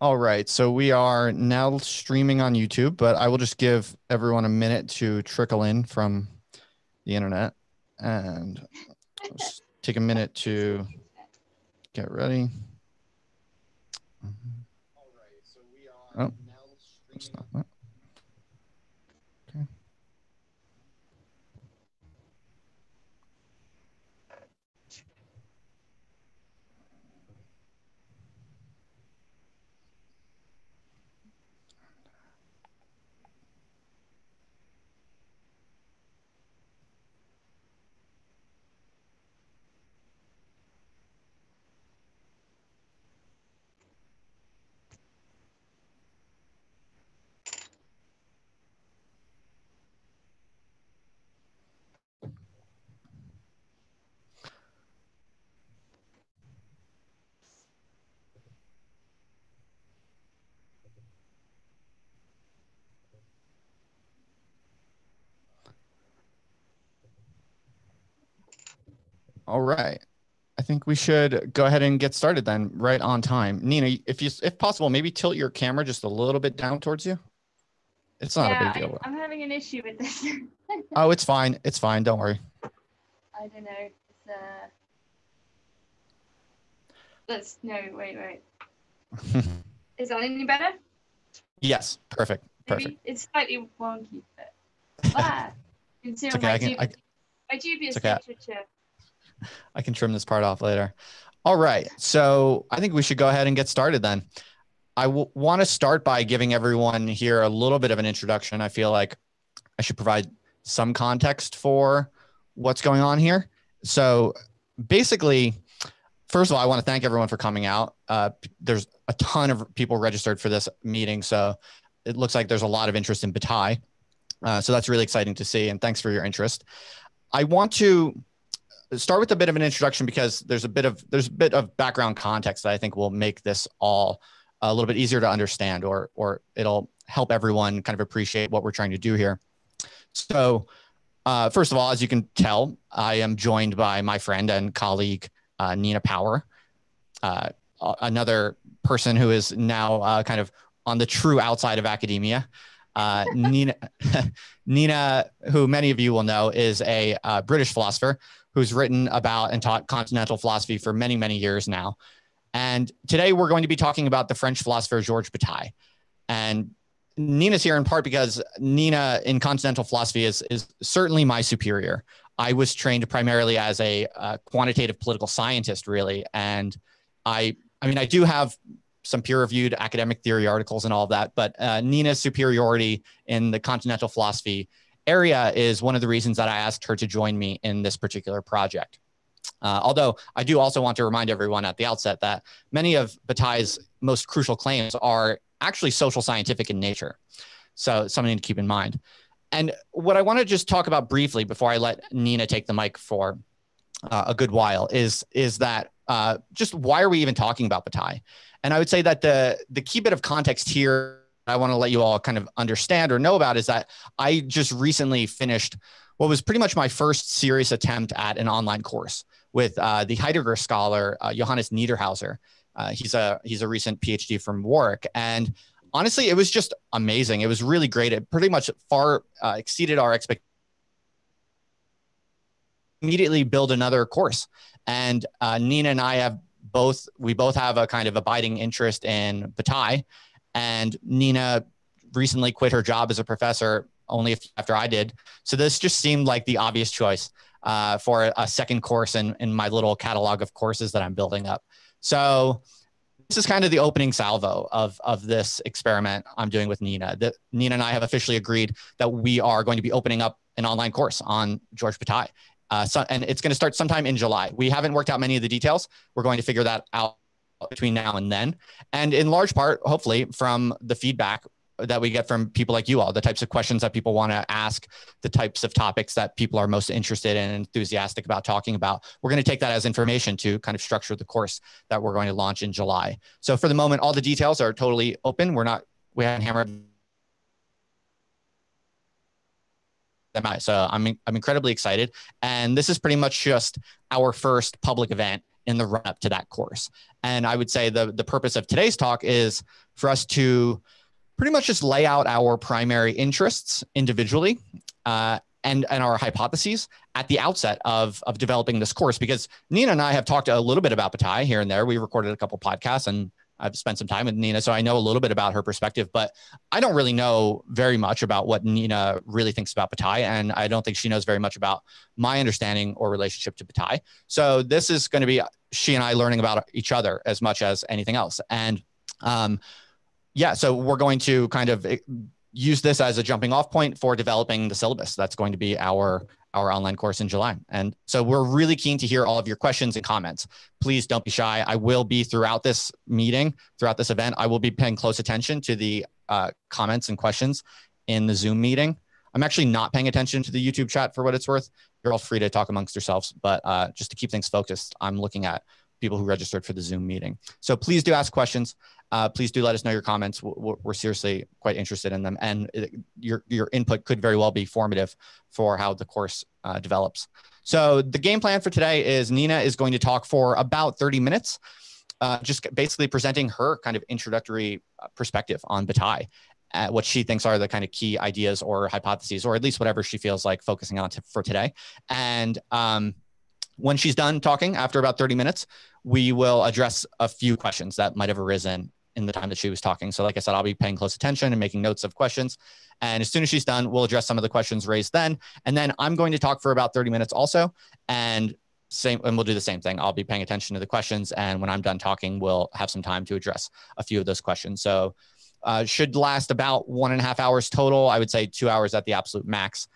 All right, so we are now streaming on YouTube, but I will just give everyone a minute to trickle in from the internet and just take a minute to get ready. Oh, that's not that. Okay. All right. I think we should go ahead and get started then, right on time. Nina, if possible, maybe tilt your camera just a little bit down towards you. It's not a big deal. I'm having an issue with this. Oh, it's fine. It's fine. Don't worry. I don't know. Wait. Is that any better? Yes, perfect. Perfect. Maybe it's slightly wonky, but considering my dubious literature. I can trim this part off later. All right. So I think we should go ahead and get started then. I want to start by giving everyone here a little bit of an introduction. I feel like I should provide some context for what's going on here. So basically, first of all, I want to thank everyone for coming out. There's a ton of people registered for this meeting, so it looks like there's a lot of interest in Bataille. So that's really exciting to see, and thanks for your interest. I want to start with a bit of an introduction because there's a bit of background context that I think will make this all a little bit easier to understand, or it'll help everyone kind of appreciate what we're trying to do here. So first of all, as you can tell, I am joined by my friend and colleague, NinaPower, another person who is now kind of on the true outside of academia. Nina, who many of you will know, is a British philosopher who's written about and taught continental philosophy for many, many years now. And today we're going to be talking about the French philosopher Georges Bataille. And Nina's here in part because Nina in continental philosophy is certainly my superior. I was trained primarily as a quantitative political scientist, really. And I mean, I do have some peer-reviewed academic theory articles and all of that, but Nina's superiority in the continental philosophy area is one of the reasons that I asked her to join me in this particular project. Although I do also want to remind everyone at the outset that many of Bataille's most crucial claims are actually social scientific in nature. So something to keep in mind. And what I want to just talk about briefly before I let Nina take the mic for a good while is that just why are we even talking about Bataille? And I would say that the key bit of context here I want to let you all kind of understand or know about is that I just recently finished what was pretty much my first serious attempt at an online course with the Heidegger scholar, Johannes Niederhauser. He's a recent PhD from Warwick. And honestly, it was just amazing. It was really great. It pretty much far exceeded our expectations. Immediately build another course. And Nina and I both have a kind of abiding interest in Bataille. And Nina recently quit her job as a professor only after I did. So this just seemed like the obvious choice for a second course in my little catalog of courses that I'm building up. So this is kind of the opening salvo of this experiment I'm doing with Nina. Nina and I have officially agreed that we are going to be opening up an online course on Georges Bataille. And it's going to start sometime in July. We haven't worked out many of the details. We're going to figure that out between now and then. And in large part, hopefully, from the feedback that we get from people like you all, the types of questions that people want to ask, the types of topics that people are most interested in and enthusiastic about talking about, we're going to take that as information to kind of structure the course that we're going to launch in July. So for the moment, all the details are totally open. We haven't hammered them out. So I'm incredibly excited. And this is pretty much just our first public event in the run up to that course. And I would say the purpose of today's talk is for us to pretty much just lay out our primary interests individually and our hypotheses at the outset of developing this course, because Nina and I have talked a little bit about Bataille here and there. We recorded a couple podcasts and I've spent some time with Nina, so I know a little bit about her perspective, but I don't really know very much about what Nina really thinks about Bataille, and I don't think she knows very much about my understanding or relationship to Bataille. So this is going to be she and I learning about each other as much as anything else. And yeah, so we're going to kind of use this as a jumping off point for developing the syllabus. That's going to be our online course in July. And so we're really keen to hear all of your questions and comments. Please don't be shy. I will be throughout this meeting, throughout this event, I will be paying close attention to the comments and questions in the Zoom meeting. I'm actually not paying attention to the YouTube chat for what it's worth. You're all free to talk amongst yourselves, but just to keep things focused, I'm looking at people who registered for the Zoom meeting. So please do ask questions. Please do let us know your comments. We're seriously quite interested in them. And your input could very well be formative for how the course develops. So the game plan for today is Nina is going to talk for about 30 minutes, just basically presenting her kind of introductory perspective on Bataille, what she thinks are the kind of key ideas or hypotheses, or at least whatever she feels like focusing on for today. And when she's done talking, after about 30 minutes, we will address a few questions that might have arisen in the time that she was talking. So like I said, I'll be paying close attention and making notes of questions. And as soon as she's done, we'll address some of the questions raised then. And then I'm going to talk for about 30 minutes also. And we'll do the same thing. I'll be paying attention to the questions. And when I'm done talking, we'll have some time to address a few of those questions. So should last about 1.5 hours total. I would say 2 hours at the absolute max.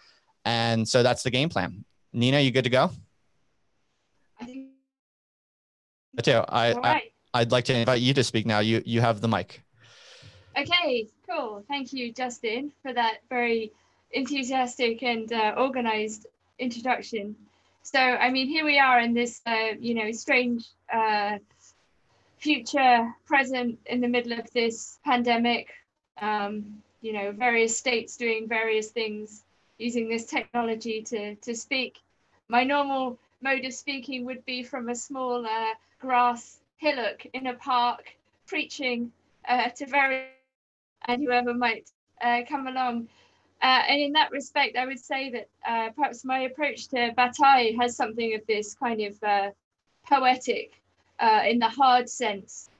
And so that's the game plan. Nina, you good to go? I think. Bataille, I'd like to invite you to speak now. You have the mic. Okay, cool. Thank you, Justin, for that very enthusiastic and organized introduction. So, I mean, here we are in this, strange future present in the middle of this pandemic. Various states doing various things using this technology to speak. My normal mode of speaking would be from a small grass hillock in a park, preaching to and whoever might come along. And in that respect, I would say that perhaps my approach to Bataille has something of this kind of poetic, in the hard sense,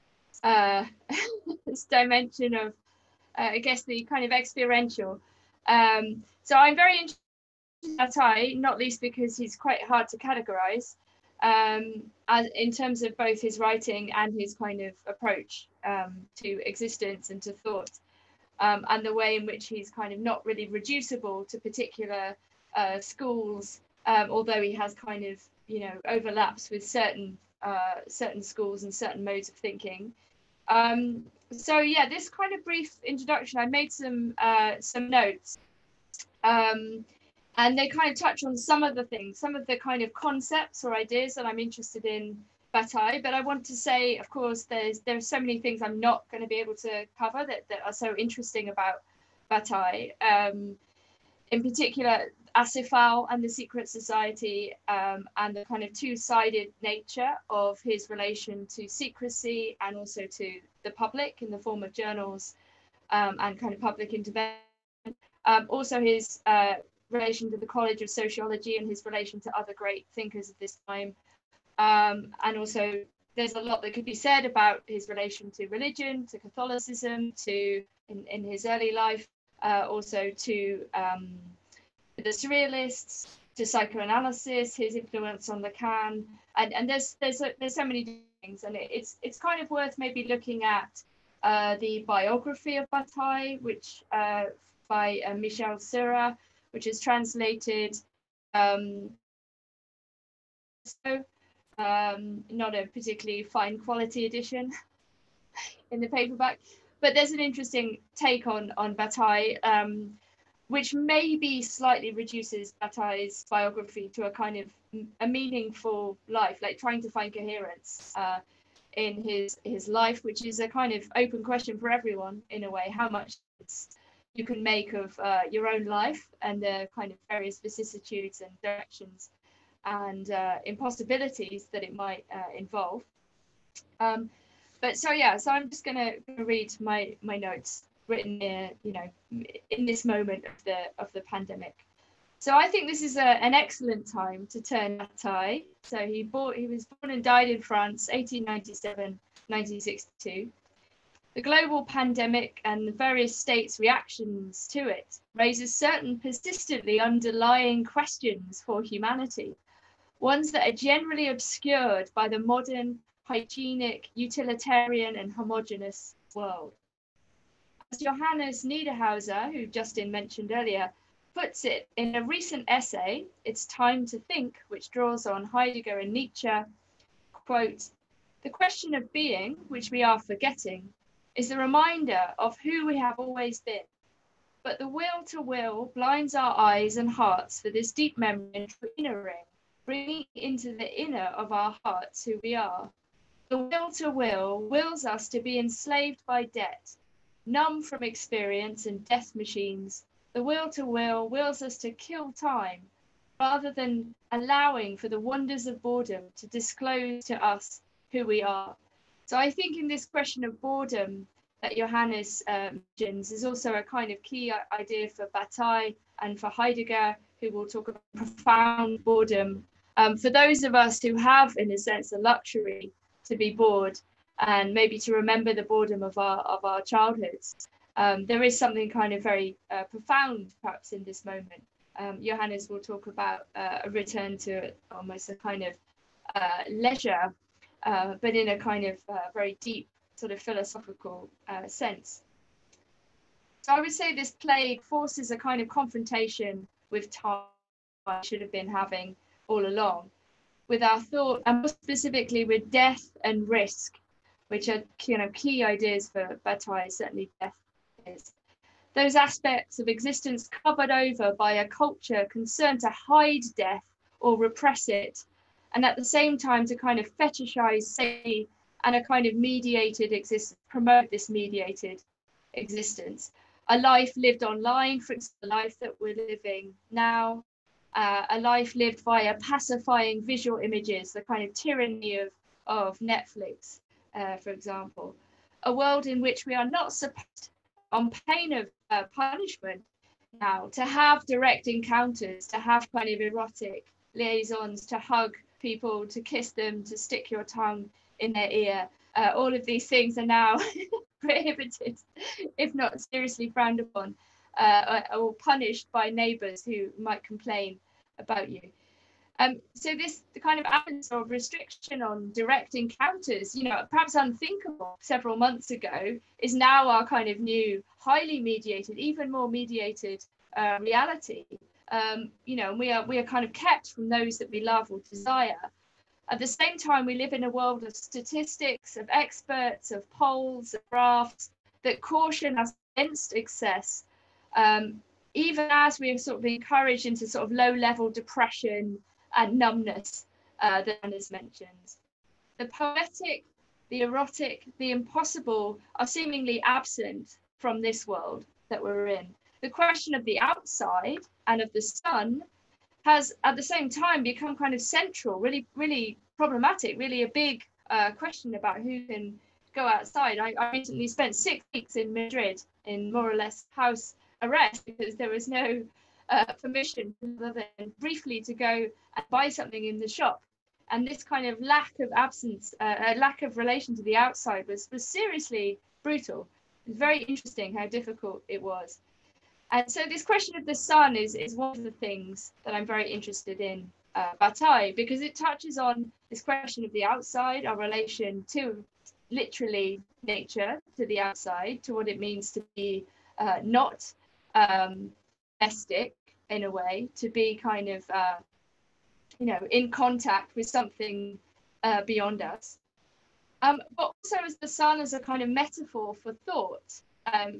this dimension of, I guess, the kind of experiential. So I'm very interested in Bataille, not least because he's quite hard to categorize, as in terms of both his writing and his kind of approach to existence and to thought, and the way in which he's kind of not really reducible to particular schools, although he has kind of, overlaps with certain schools and certain modes of thinking. So yeah, this kind of brief introduction, I made some notes. And they kind of touch on some of the things, some of the kind of concepts or ideas that I'm interested in Bataille. But I want to say, of course, there's so many things I'm not going to be able to cover that are so interesting about Bataille. In particular, Asifal and the secret society, and the kind of two-sided nature of his relation to secrecy and also to the public in the form of journals, and kind of public intervention. Also his relation to the College of Sociology and his relation to other great thinkers of this time. And also there's a lot that could be said about his relation to religion, to Catholicism, to in his early life, also to the Surrealists, to psychoanalysis, his influence on Lacan, and there's so many things, and it's kind of worth maybe looking at the biography of Bataille, which by Michel Serra, which is translated, not a particularly fine quality edition in the paperback, but there's an interesting take on Bataille, which maybe slightly reduces Bataille's biography to a kind of a meaningful life, like trying to find coherence in his life, which is a kind of open question for everyone in a way, how much you can make of your own life and the kind of various vicissitudes and directions and impossibilities that it might involve. But so yeah, so I'm just gonna read my notes written here, you know, in this moment of the pandemic. So I think this is an excellent time to turn Bataille. So he was born and died in France, 1897, 1962. The global pandemic and the various states' reactions to it raises certain persistently underlying questions for humanity, ones that are generally obscured by the modern, hygienic, utilitarian, and homogeneous world. As Johannes Niederhauser, who Justin mentioned earlier, puts it in a recent essay, It's Time to Think, which draws on Heidegger and Nietzsche, quote, "The question of being, which we are forgetting, is the reminder of who we have always been. But the will to will blinds our eyes and hearts for this deep memory and innering, bringing into the inner of our hearts who we are. The will to will wills us to be enslaved by debt, numb from experience and death machines. The will to will wills us to kill time, rather than allowing for the wonders of boredom to disclose to us who we are." So I think in this question of boredom that Johannes mentions is also a kind of key idea for Bataille and for Heidegger, who will talk about profound boredom. For those of us who have, in a sense, the luxury to be bored and maybe to remember the boredom of our childhoods, there is something kind of very profound perhaps in this moment. Johannes will talk about a return to almost a kind of leisure, but in a kind of very deep sort of philosophical sense. So I would say this plague forces a kind of confrontation with time we should have been having all along, with our thought, and more specifically with death and risk, which are key ideas for Bataille. Certainly death is. Those aspects of existence covered over by a culture concerned to hide death or repress it, and at the same time to kind of fetishize safety and a kind of mediated existence, promote this mediated existence. A life lived online, for instance, the life that we're living now, a life lived via pacifying visual images, the kind of tyranny of Netflix, for example. A world in which we are not supposed, on pain of punishment now, to have direct encounters, to have kind of erotic liaisons, to hug people, to kiss them, to stick your tongue in their ear. All of these things are now prohibited, if not seriously frowned upon, or punished by neighbours who might complain about you. So this kind of absence of restriction on direct encounters, perhaps unthinkable several months ago, is now our kind of new, highly mediated, even more mediated reality. We are kind of kept from those that we love or desire. At the same time, we live in a world of statistics, of experts, of polls, of graphs that caution us against excess, even as we are sort of encouraged into sort of low-level depression and numbness that Anna's mentioned. The poetic, the erotic, the impossible are seemingly absent from this world that we're in. The question of the outside and of the sun has at the same time become kind of central, really, really problematic, really a big question about who can go outside. I recently spent 6 weeks in Madrid in more or less house arrest because there was no permission other than briefly to go and buy something in the shop. And this kind of lack of absence, lack of relation to the outside was seriously brutal. It was very interesting how difficult it was. And so this question of the sun is one of the things that I'm very interested in Bataille, because it touches on this question of the outside, our relation to literally nature, to the outside, to what it means to be not domestic in a way, to be kind of, in contact with something beyond us. But also as the sun as a kind of metaphor for thought,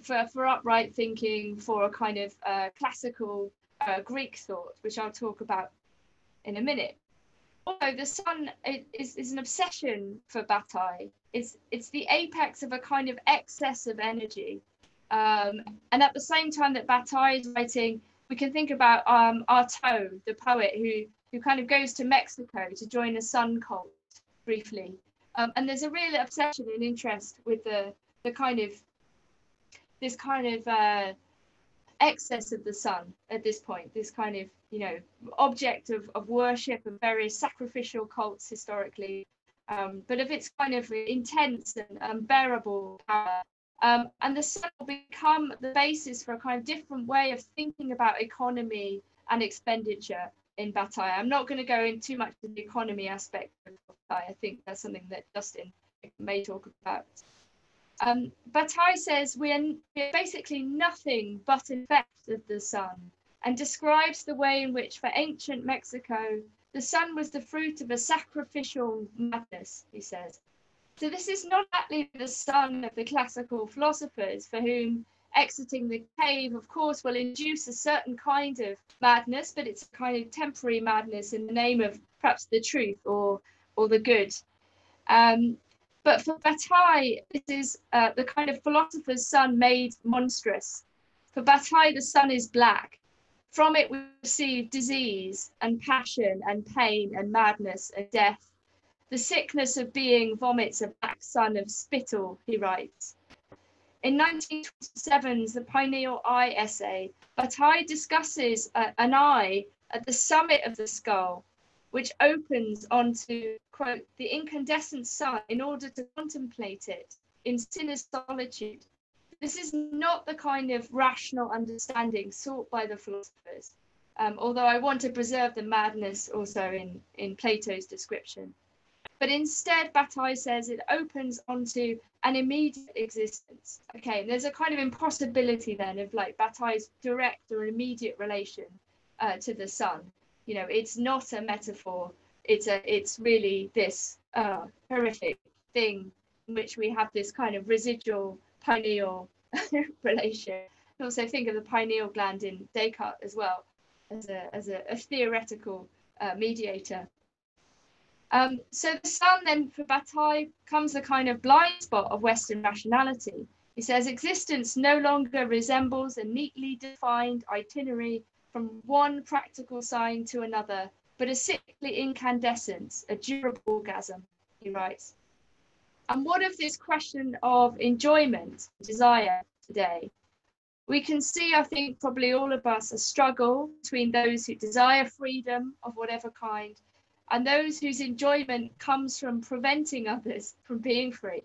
for upright thinking, for a kind of classical Greek thought, which I'll talk about in a minute. Although the sun is an obsession for Bataille. It's the apex of a kind of excess of energy. And at the same time that Bataille is writing, we can think about Artaud, the poet who who kind of goes to Mexico to join a sun cult briefly. And there's a real obsession and interest with the kind of this kind of excess of the sun at this point, this kind of, you know, object of worship of various sacrificial cults historically, but of its kind of intense and unbearable power. And the sun will become the basis for a kind of different way of thinking about economy and expenditure in Bataille. I'm not going to go into too much of the economy aspect of Bataille. I think that's something that Justin may talk about. Bataille says we're basically nothing but an effect of the sun, and describes the way in which for ancient Mexico, the sun was the fruit of a sacrificial madness, he says. So this is not actually the sun of the classical philosophers, for whom exiting the cave, of course, will induce a certain kind of madness, but it's a kind of temporary madness in the name of perhaps the truth or the good. But for Bataille, this is the kind of philosopher's sun made monstrous. For Bataille, the sun is black. From it we receive disease and passion and pain and madness and death. The sickness of being vomits a black sun of spittle, he writes. In 1927's The Pineal Eye essay, Bataille discusses an eye at the summit of the skull, which opens onto, quote, the incandescent sun in order to contemplate it in sinister solitude. This is not the kind of rational understanding sought by the philosophers, although I want to preserve the madness also in Plato's description. But instead, Bataille says it opens onto an immediate existence. Okay, and there's a kind of impossibility then of like Bataille's direct or immediate relation to the sun. You know, it's not a metaphor. It's really this horrific thing in which we have this kind of residual pineal relation. And also think of the pineal gland in Descartes as well as a theoretical mediator. So the sun then for Bataille comes a kind of blind spot of Western rationality. He says existence no longer resembles a neatly defined itinerary from one practical sign to another, but a sickly incandescence, a durable orgasm, he writes. And what of this question of enjoyment, desire today? We can see, I think, probably all of us, a struggle between those who desire freedom of whatever kind and those whose enjoyment comes from preventing others from being free,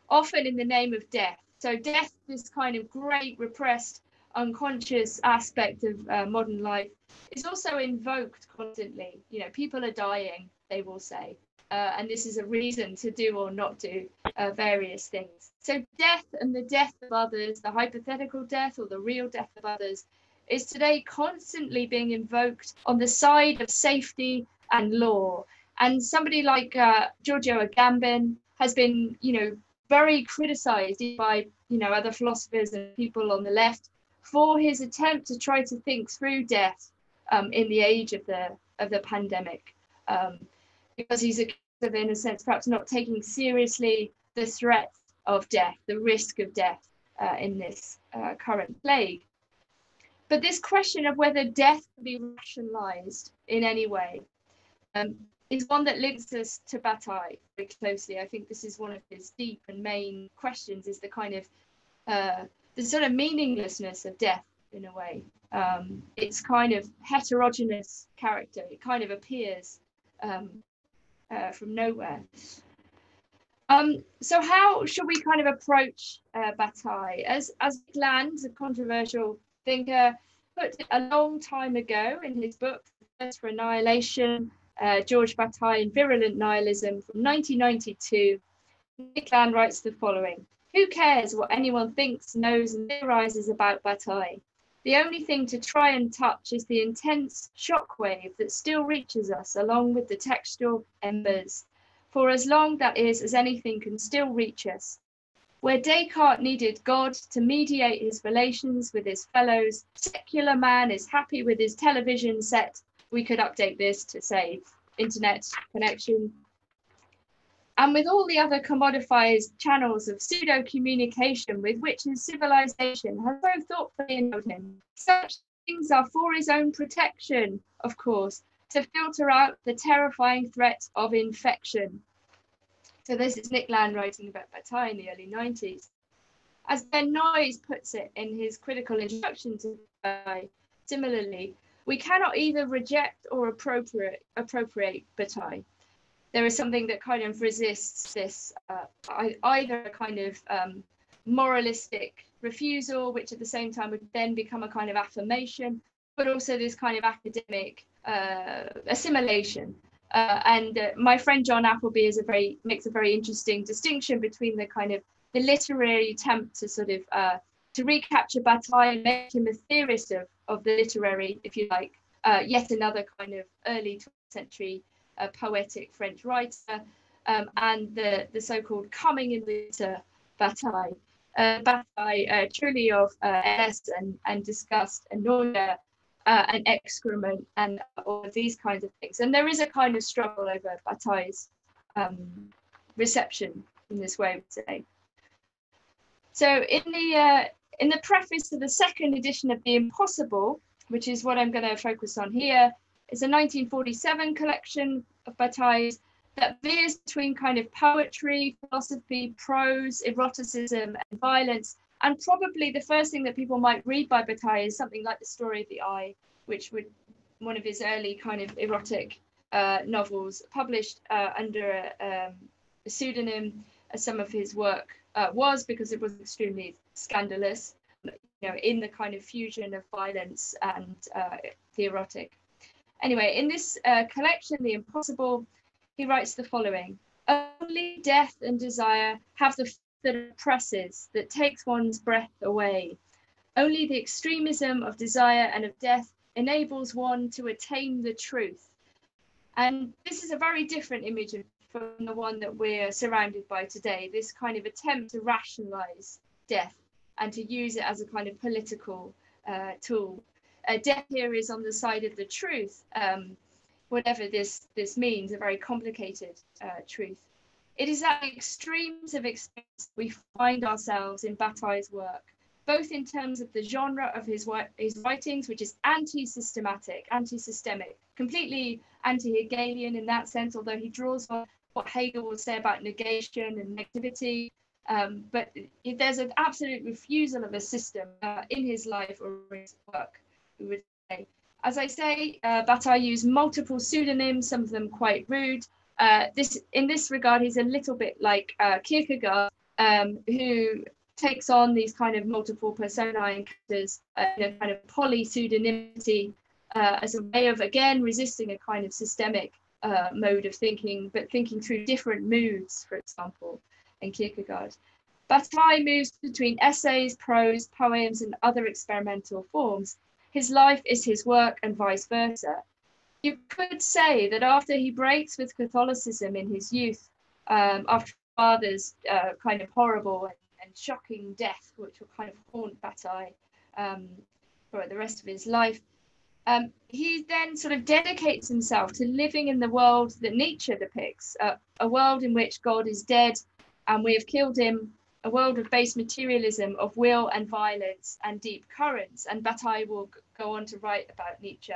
often in the name of death. So death, this kind of great repressed unconscious aspect of modern life, is also invoked constantly. You know, people are dying, they will say, and this is a reason to do or not do various things. So death and the death of others, the hypothetical death or the real death of others, is today constantly being invoked on the side of safety and law. And somebody like Giorgio Agamben has been, you know, very criticized by, you know, other philosophers and people on the left for his attempt to try to think through death in the age of the pandemic, because he's accused of, in a sense, perhaps not taking seriously the threat of death, the risk of death in this current plague. But this question of whether death can be rationalized in any way is one that links us to Bataille very closely. I think this is one of his deep and main questions, is the kind of the sort of meaninglessness of death in a way. It's kind of heterogeneous character. It kind of appears from nowhere. So how should we kind of approach Bataille? As Land, a controversial thinker, put it a long time ago in his book, Thirst for Annihilation, George Bataille and Virulent Nihilism from 1992, Nick Land writes the following: who cares what anyone thinks, knows, and theorizes about Bataille? The only thing to try and touch is the intense shockwave that still reaches us along with the textual embers, for as long, that is, as anything can still reach us. Where Descartes needed God to mediate his relations with his fellows, secular man is happy with his television set. We could update this to say internet connection. And with all the other commodified channels of pseudo-communication with which his civilization has so thoughtfully endowed him, such things are for his own protection, of course, to filter out the terrifying threat of infection. So this is Nick Land writing about Bataille in the early 90s. As Ben Noyes puts it in his critical introduction to Bataille, similarly, we cannot either reject or appropriate Bataille. There is something that kind of resists this, either a kind of moralistic refusal, which at the same time would then become a kind of affirmation, but also this kind of academic assimilation. My friend John Appleby makes a very interesting distinction between the kind of the literary attempt to sort of to recapture Bataille and make him a theorist of the literary, if you like, yet another kind of early 20th century poetic French writer, and the so-called coming in later Bataille. Bataille truly of LS and disgust and nausea and excrement and all of these kinds of things. And there is a kind of struggle over Bataille's reception in this way, I would say. So in the preface to the second edition of The Impossible, which is what I'm going to focus on here, it's a 1947 collection of Batailles that veers between kind of poetry, philosophy, prose, eroticism, and violence. And probably the first thing that people might read by Bataille is something like The Story of the Eye, which would one of his early kind of erotic novels, published under a pseudonym, as some of his work was, because it was extremely scandalous, in the kind of fusion of violence and the erotic. Anyway, in this collection, The Impossible, he writes the following: only death and desire have the that oppresses, that takes one's breath away. Only the extremism of desire and of death enables one to attain the truth. And this is a very different image from the one that we're surrounded by today, this kind of attempt to rationalize death and to use it as a kind of political tool. Death here is on the side of the truth, whatever this means, a very complicated truth. It is at the extremes of experience we find ourselves in Bataille's work, both in terms of the genre of his writings, which is anti-systematic, anti-systemic, completely anti-Hegelian in that sense, although he draws on what Hegel will say about negation and negativity. But there's an absolute refusal of a system in his life or in his work, we would say. As I say, Bataille used multiple pseudonyms, some of them quite rude. In this regard, he's a little bit like Kierkegaard, who takes on these kind of multiple personae and characters in a kind of poly-pseudonymity as a way of, again, resisting a kind of systemic mode of thinking, but thinking through different moods, for example, in Kierkegaard. Bataille moves between essays, prose, poems, and other experimental forms. His life is his work and vice versa. You could say that after he breaks with Catholicism in his youth, after his father's kind of horrible and shocking death, which will kind of haunt Bataille for the rest of his life, he then sort of dedicates himself to living in the world that Nietzsche depicts, a world in which God is dead and we have killed him, a world of base materialism, of will and violence and deep currents. And Bataille will go on to write about Nietzsche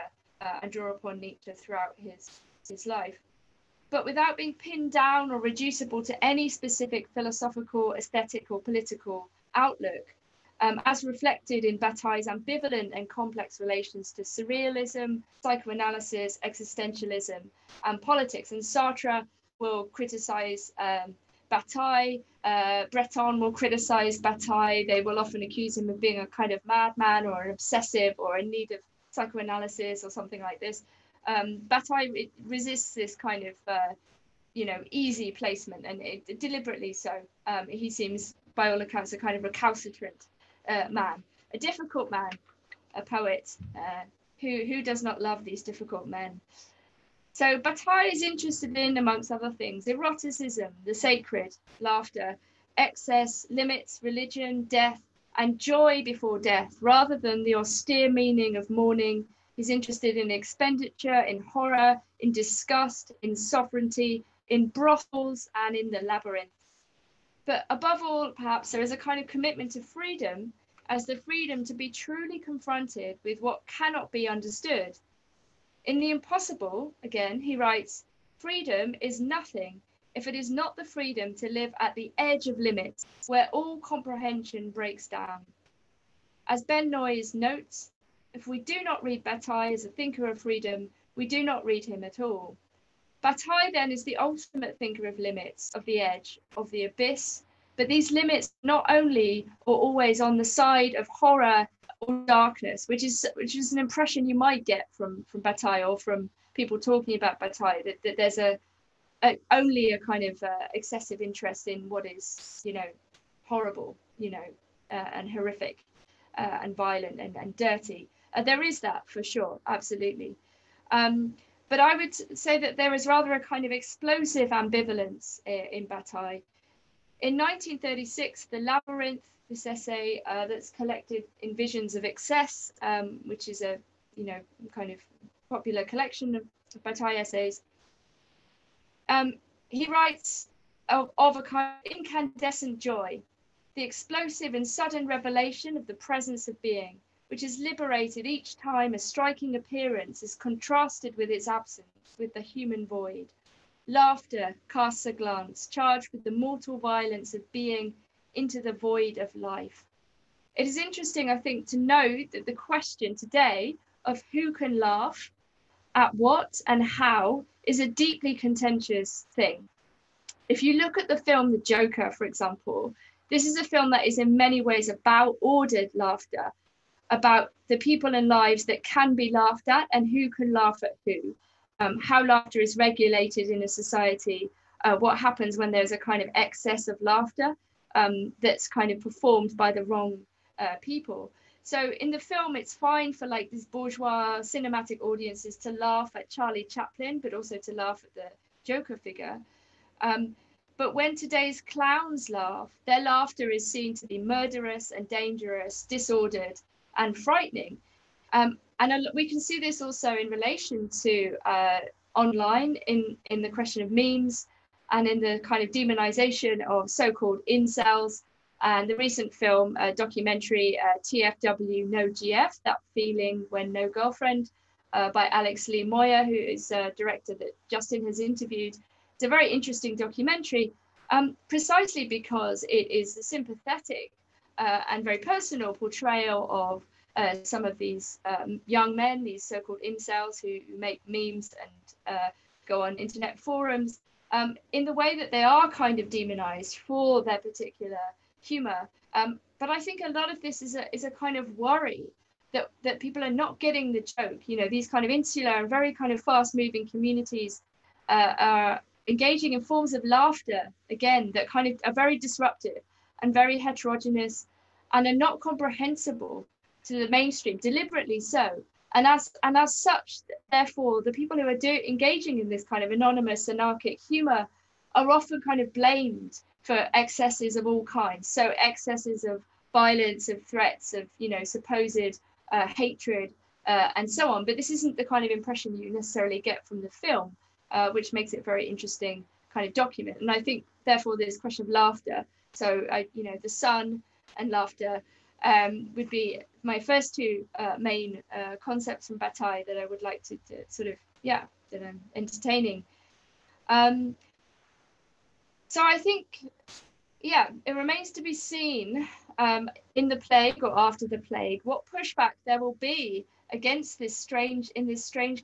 and draw upon Nietzsche throughout his life. But without being pinned down or reducible to any specific philosophical, aesthetic, or political outlook, as reflected in Bataille's ambivalent and complex relations to surrealism, psychoanalysis, existentialism, and politics. And Sartre will criticize Bataille, Breton will criticize Bataille. They will often accuse him of being a kind of madman or an obsessive or in need of psychoanalysis or something like this. Bataille resists this kind of, easy placement, and deliberately so. He seems, by all accounts, a kind of recalcitrant man, a difficult man, a poet who does not love these difficult men. So Bataille is interested in, amongst other things, eroticism, the sacred, laughter, excess, limits, religion, death, and joy before death, rather than the austere meaning of mourning. He's interested in expenditure, in horror, in disgust, in sovereignty, in brothels, and in the labyrinth. But above all, perhaps, there is a kind of commitment to freedom, as the freedom to be truly confronted with what cannot be understood. In The Impossible, again, he writes, freedom is nothing if it is not the freedom to live at the edge of limits where all comprehension breaks down. As Ben Noyes notes, if we do not read Bataille as a thinker of freedom, we do not read him at all. Bataille then is the ultimate thinker of limits, of the edge, of the abyss, but these limits not only or always on the side of horror or darkness, which is an impression you might get from Bataille or from people talking about Bataille, that there's only a kind of excessive interest in what is, you know, horrible, you know, and horrific and violent and dirty. There is that for sure, absolutely. But I would say that there is rather a kind of explosive ambivalence in Bataille. In 1936, The Labyrinth, this essay that's collected in Visions of Excess, which is a, you know, kind of popular collection of Bataille essays, he writes of a kind of incandescent joy, the explosive and sudden revelation of the presence of being, which is liberated each time a striking appearance is contrasted with its absence, with the human void. Laughter casts a glance, charged with the mortal violence of being into the void of life. It is interesting, I think, to note that the question today of who can laugh, at what and how, is a deeply contentious thing. If you look at the film The Joker, for example, this is a film that is in many ways about ordered laughter, about the people and lives that can be laughed at and who can laugh at who, how laughter is regulated in a society, what happens when there's a kind of excess of laughter that's kind of performed by the wrong people. So in the film, it's fine for like these bourgeois cinematic audiences to laugh at Charlie Chaplin, but also to laugh at the Joker figure. But when today's clowns laugh, their laughter is seen to be murderous and dangerous, disordered and frightening. And we can see this also in relation to online, in the question of memes and in the kind of demonization of so-called incels. And the recent film documentary, TFW No GF, That Feeling When No Girlfriend, by Alex Lee Moyer, who is a director that Justin has interviewed. It's a very interesting documentary, precisely because it is a sympathetic and very personal portrayal of some of these young men, these so-called incels who make memes and go on internet forums in the way that they are kind of demonized for their particular humor. But I think a lot of this is a kind of worry that people are not getting the joke. You know, these kind of insular and very kind of fast-moving communities are engaging in forms of laughter, again, that kind of are very disruptive and very heterogeneous and are not comprehensible to the mainstream, deliberately so. And as such, therefore, the people who are engaging in this kind of anonymous anarchic humor are often kind of blamed for excesses of all kinds. So excesses of violence, of threats, of, you know, supposed hatred, and so on. But this isn't the kind of impression you necessarily get from the film, which makes it a very interesting kind of document. And I think, therefore, this question of laughter. So, you know, the sun and laughter would be my first two main concepts from Bataille that I would like to sort of, yeah, that I'm entertaining. So I think, yeah, it remains to be seen in the plague or after the plague, what pushback there will be against this strange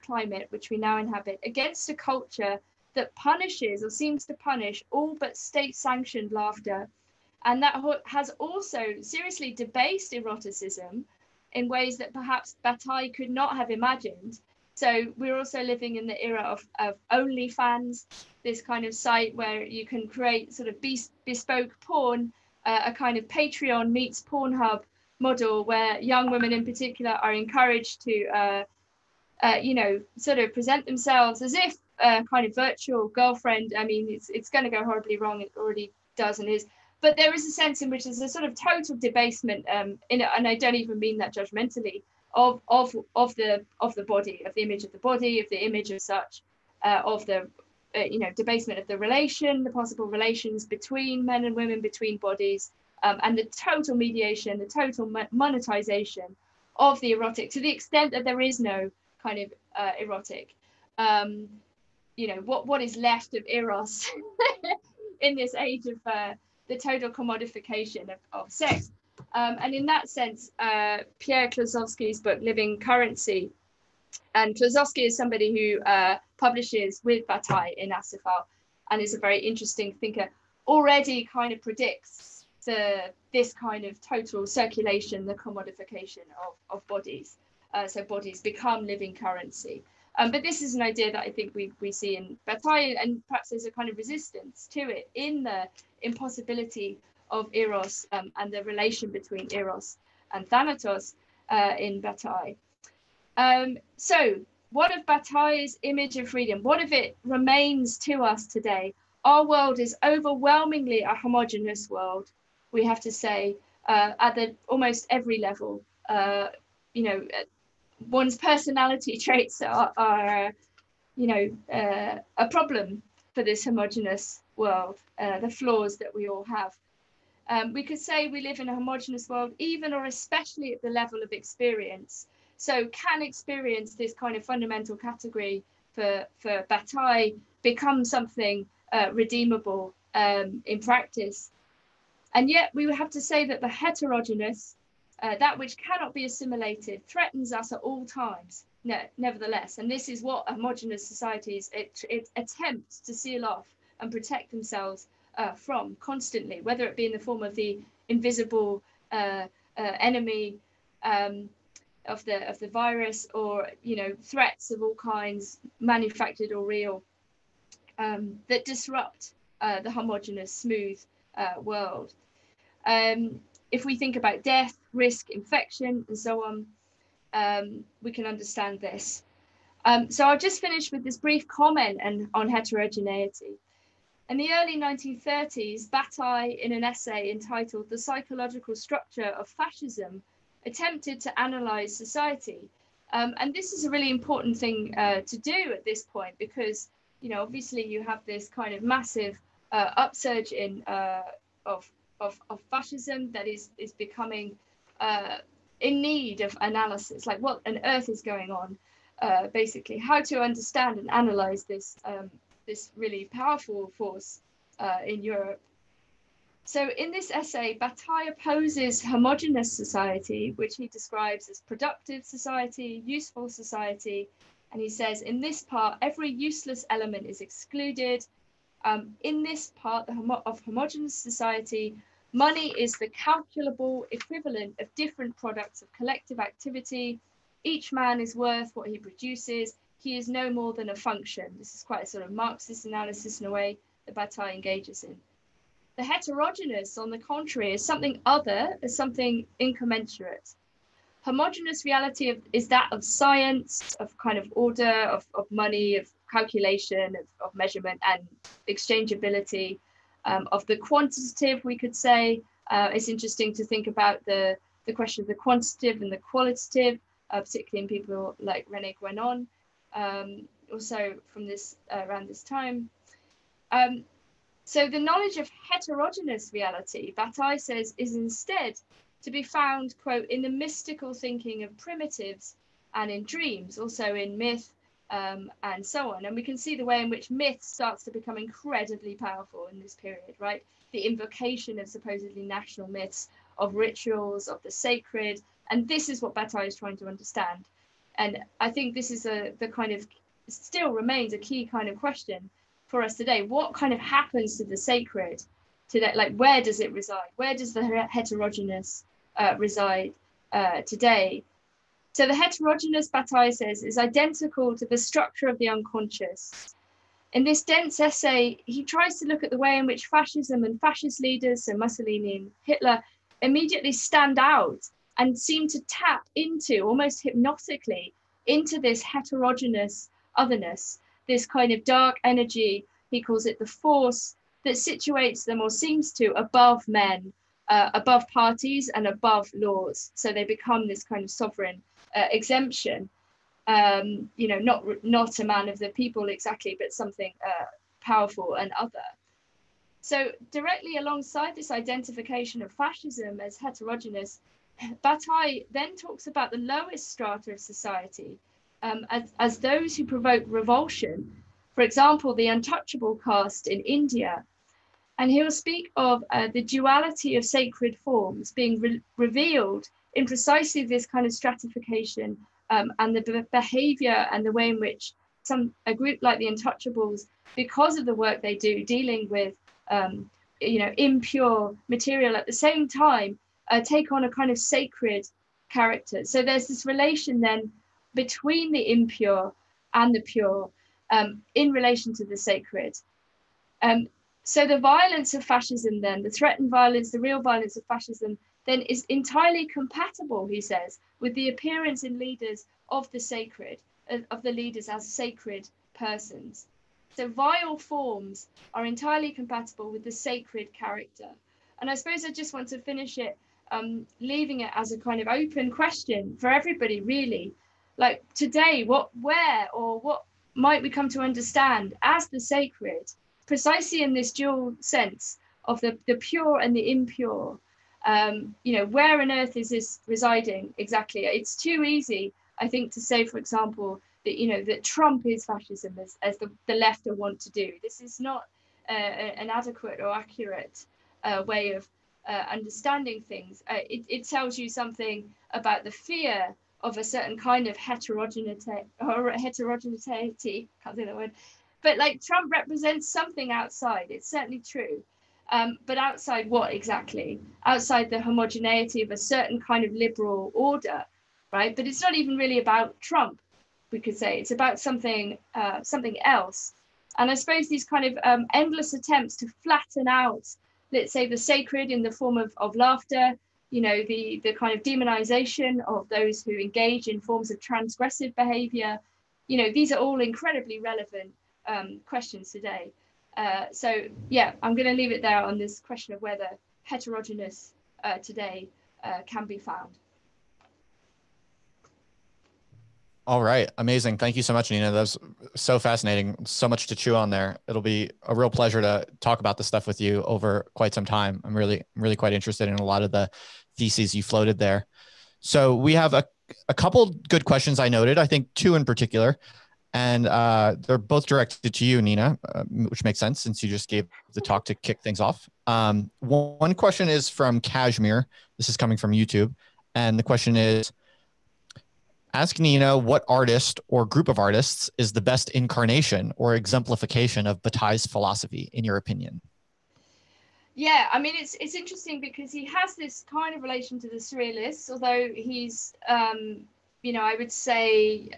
climate which we now inhabit, against a culture that punishes or seems to punish all but state-sanctioned laughter, and that has also seriously debased eroticism in ways that perhaps Bataille could not have imagined. So we're also living in the era of OnlyFans, this kind of site where you can create sort of bespoke porn, a kind of Patreon meets Pornhub model where young women in particular are encouraged to, you know, sort of present themselves as if a kind of virtual girlfriend. I mean, it's going to go horribly wrong. It already does and is. But there is a sense in which there's a sort of total debasement in it, and I don't even mean that judgmentally, of the body, of the image of the body, of the image as such, of the you know, debasement of the relation, the possible relations between men and women, between bodies, and the total mediation, the total monetization of the erotic, to the extent that there is no kind of erotic. You know, what is left of eros in this age of the total commodification of sex. And in that sense, Pierre Klosowski's book, Living Currency, and Klosowski is somebody who publishes with Bataille in Asifal and is a very interesting thinker, already kind of predicts this kind of total circulation, the commodification of bodies. So bodies become living currency. But this is an idea that I think we see in Bataille, and perhaps there's a kind of resistance to it in the impossibility of eros and the relation between eros and thanatos in Bataille. So what of Bataille's image of freedom? What if it remains to us today? Our world is overwhelmingly a homogeneous world, we have to say, at almost every level. You know, one's personality traits are you know, a problem for this homogeneous world, the flaws that we all have. We could say we live in a homogeneous world, even or especially at the level of experience. So can experience, this kind of fundamental category for Bataille, become something redeemable in practice? And yet we would have to say that the heterogeneous, that which cannot be assimilated, threatens us at all times, nevertheless. And this is what homogeneous societies attempt to seal off and protect themselves from constantly, whether it be in the form of the invisible enemy of the virus, or, you know, threats of all kinds, manufactured or real, that disrupt the homogeneous, smooth world. If we think about death, risk, infection, and so on, we can understand this. So I'll just finish with this brief comment on heterogeneity. In the early 1930s, Bataille, in an essay entitled The Psychological Structure of Fascism, attempted to analyze society. And this is a really important thing to do at this point, because, you know, obviously you have this kind of massive upsurge of fascism that is becoming in need of analysis, like what on earth is going on, basically, how to understand and analyze this this really powerful force in Europe. So in this essay, Bataille opposes homogeneous society, which he describes as productive society, useful society. And he says, in this part, every useless element is excluded. In this part of homogeneous society, money is the calculable equivalent of different products of collective activity. Each man is worth what he produces. He is no more than a function. This is quite a sort of Marxist analysis in a way that Bataille engages in. The heterogeneous, on the contrary, is something other, is something incommensurate. Homogeneous reality is that of science, of kind of order, of money, of calculation, of measurement and exchangeability, of the quantitative, we could say. It's interesting to think about the question of the quantitative and the qualitative, particularly in people like René Guénon, also from this around this time. So the knowledge of heterogeneous reality, Bataille says, is instead to be found, quote, in the mystical thinking of primitives and in dreams, also in myth and so on. And we can see the way in which myth starts to become incredibly powerful in this period, right? The invocation of supposedly national myths, of rituals, of the sacred. And this is what Bataille is trying to understand. And I think this is the kind of, still remains a key kind of question for us today. What kind of happens to the sacred today? Like, where does it reside? Where does the heterogeneous reside today? So the heterogeneous, Bataille says, is identical to the structure of the unconscious. In this dense essay, he tries to look at the way in which fascism and fascist leaders, so Mussolini and Hitler, immediately stand out and seem to tap into, almost hypnotically, into this heterogeneous otherness, this kind of dark energy, he calls it the force, that situates them, or seems to, above men, above parties and above laws. So they become this kind of sovereign exemption, you know, not a man of the people exactly, but something powerful and other. So directly alongside this identification of fascism as heterogeneous, Bataille then talks about the lowest strata of society, as those who provoke revulsion. For example, the Untouchable caste in India. And he will speak of the duality of sacred forms being revealed in precisely this kind of stratification, and the behavior and the way in which a group like the Untouchables, because of the work they do dealing with impure material, at the same time take on a kind of sacred character. So there's this relation then between the impure and the pure, in relation to the sacred. So the violence of fascism then, the threatened violence, the real violence of fascism, then is entirely compatible, he says, with the appearance in leaders of the sacred, of the leaders as sacred persons. So vile forms are entirely compatible with the sacred character. And I suppose I just want to finish it, leaving it as a kind of open question for everybody, really. Like today, what might we come to understand as the sacred, precisely in this dual sense of the pure and the impure? Where on earth is this residing exactly? It's too easy, I think, to say, for example, that that Trump is fascism, as the left want to do. This is not an adequate or accurate way of understanding things. It tells you something about the fear of a certain kind of heterogeneity, can't say that word, but like Trump represents something outside. It's certainly true. But outside what exactly? Outside the homogeneity of a certain kind of liberal order, right? But it's not even really about Trump, we could say. It's about something else. And I suppose these kind of endless attempts to flatten out, let's say, the sacred in the form of laughter, the kind of demonization of those who engage in forms of transgressive behavior, these are all incredibly relevant questions today. So yeah, I'm going to leave it there on this question of whether heterogeneous today can be found. All right. Amazing. Thank you so much, Nina. That was so fascinating. So much to chew on there. It'll be a real pleasure to talk about this stuff with you over quite some time. I'm really quite interested in a lot of the theses you floated there. So we have a couple good questions I noted, I think two in particular, and they're both directed to you, Nina, which makes sense since you just gave the talk to kick things off. One question is from Kashmir. This is coming from YouTube. And the question is, ask Nina what artist or group of artists is the best incarnation or exemplification of Bataille's philosophy, in your opinion? Yeah, I mean, it's interesting because he has this kind of relation to the Surrealists, although he's, I would say,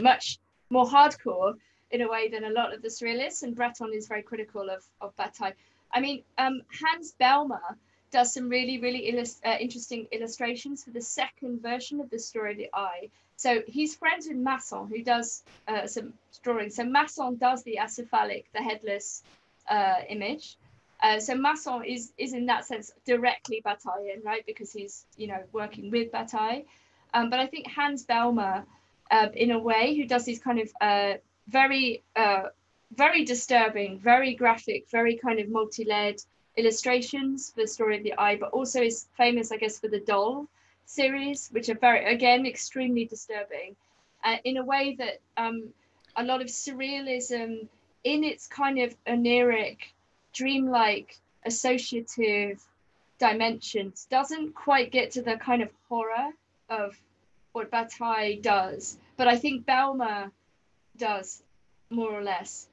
much more hardcore in a way than a lot of the Surrealists, and Breton is very critical of Bataille. I mean, Hans Bellmer does some really interesting illustrations for the second version of the Story of the Eye. So he's friends with Masson, who does some drawings. So Masson does the acephalic, the headless image. So Masson is in that sense directly Bataillean, right? Because he's working with Bataille. But I think Hans Bellmer, in a way, who does these kind of very disturbing, very graphic, very kind of multi-layered illustrations for the Story of the Eye, but also is famous, I guess, for the Doll series, which are again extremely disturbing, in a way that a lot of surrealism, in its kind of oniric, dreamlike, associative dimensions, doesn't quite get to the kind of horror of what Bataille does, but I think Bellmer does, more or less.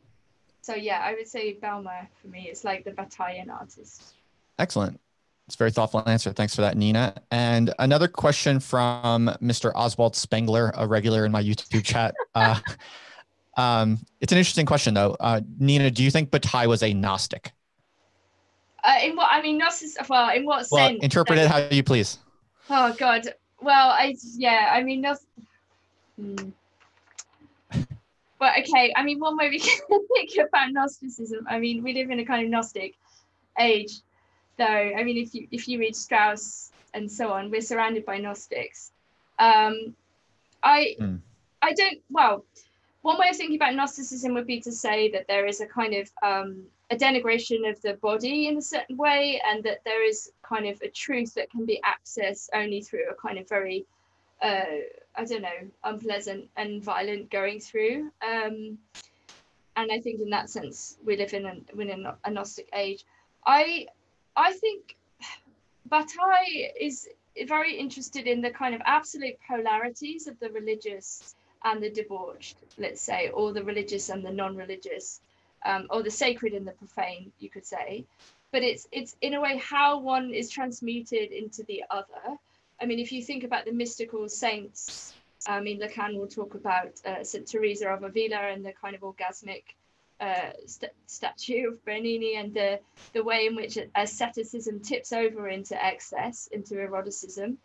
So yeah, I would say Bellmer for me is like the Bataillean artist. Excellent. It's a very thoughtful answer. Thanks for that, Nina. And another question from Mr. Oswald Spengler, a regular in my YouTube chat. It's an interesting question, though. Nina, do you think Bataille was a Gnostic? In what, I mean, Gnosis, well, in what sense? Interpret it how you please. Oh, God. Well, I mean, But okay, I mean, one way we can think about Gnosticism, I mean, we live in a kind of Gnostic age. So, I mean, if you read Strauss and so on, we're surrounded by Gnostics. One way of thinking about Gnosticism would be to say that there is a kind of a denigration of the body in a certain way, and that there is kind of a truth that can be accessed only through a kind of very I don't know, unpleasant and violent going through. And I think in that sense, we live in a Gnostic age. I think Bataille is very interested in the kind of absolute polarities of the religious and the debauched, let's say, or the religious and the non-religious, or the sacred and the profane, you could say. But it's in a way how one is transmuted into the other. I mean, if you think about the mystical saints, I mean, Lacan will talk about St. Teresa of Avila and the kind of orgasmic statue of Bernini, and the way in which asceticism tips over into excess, into eroticism.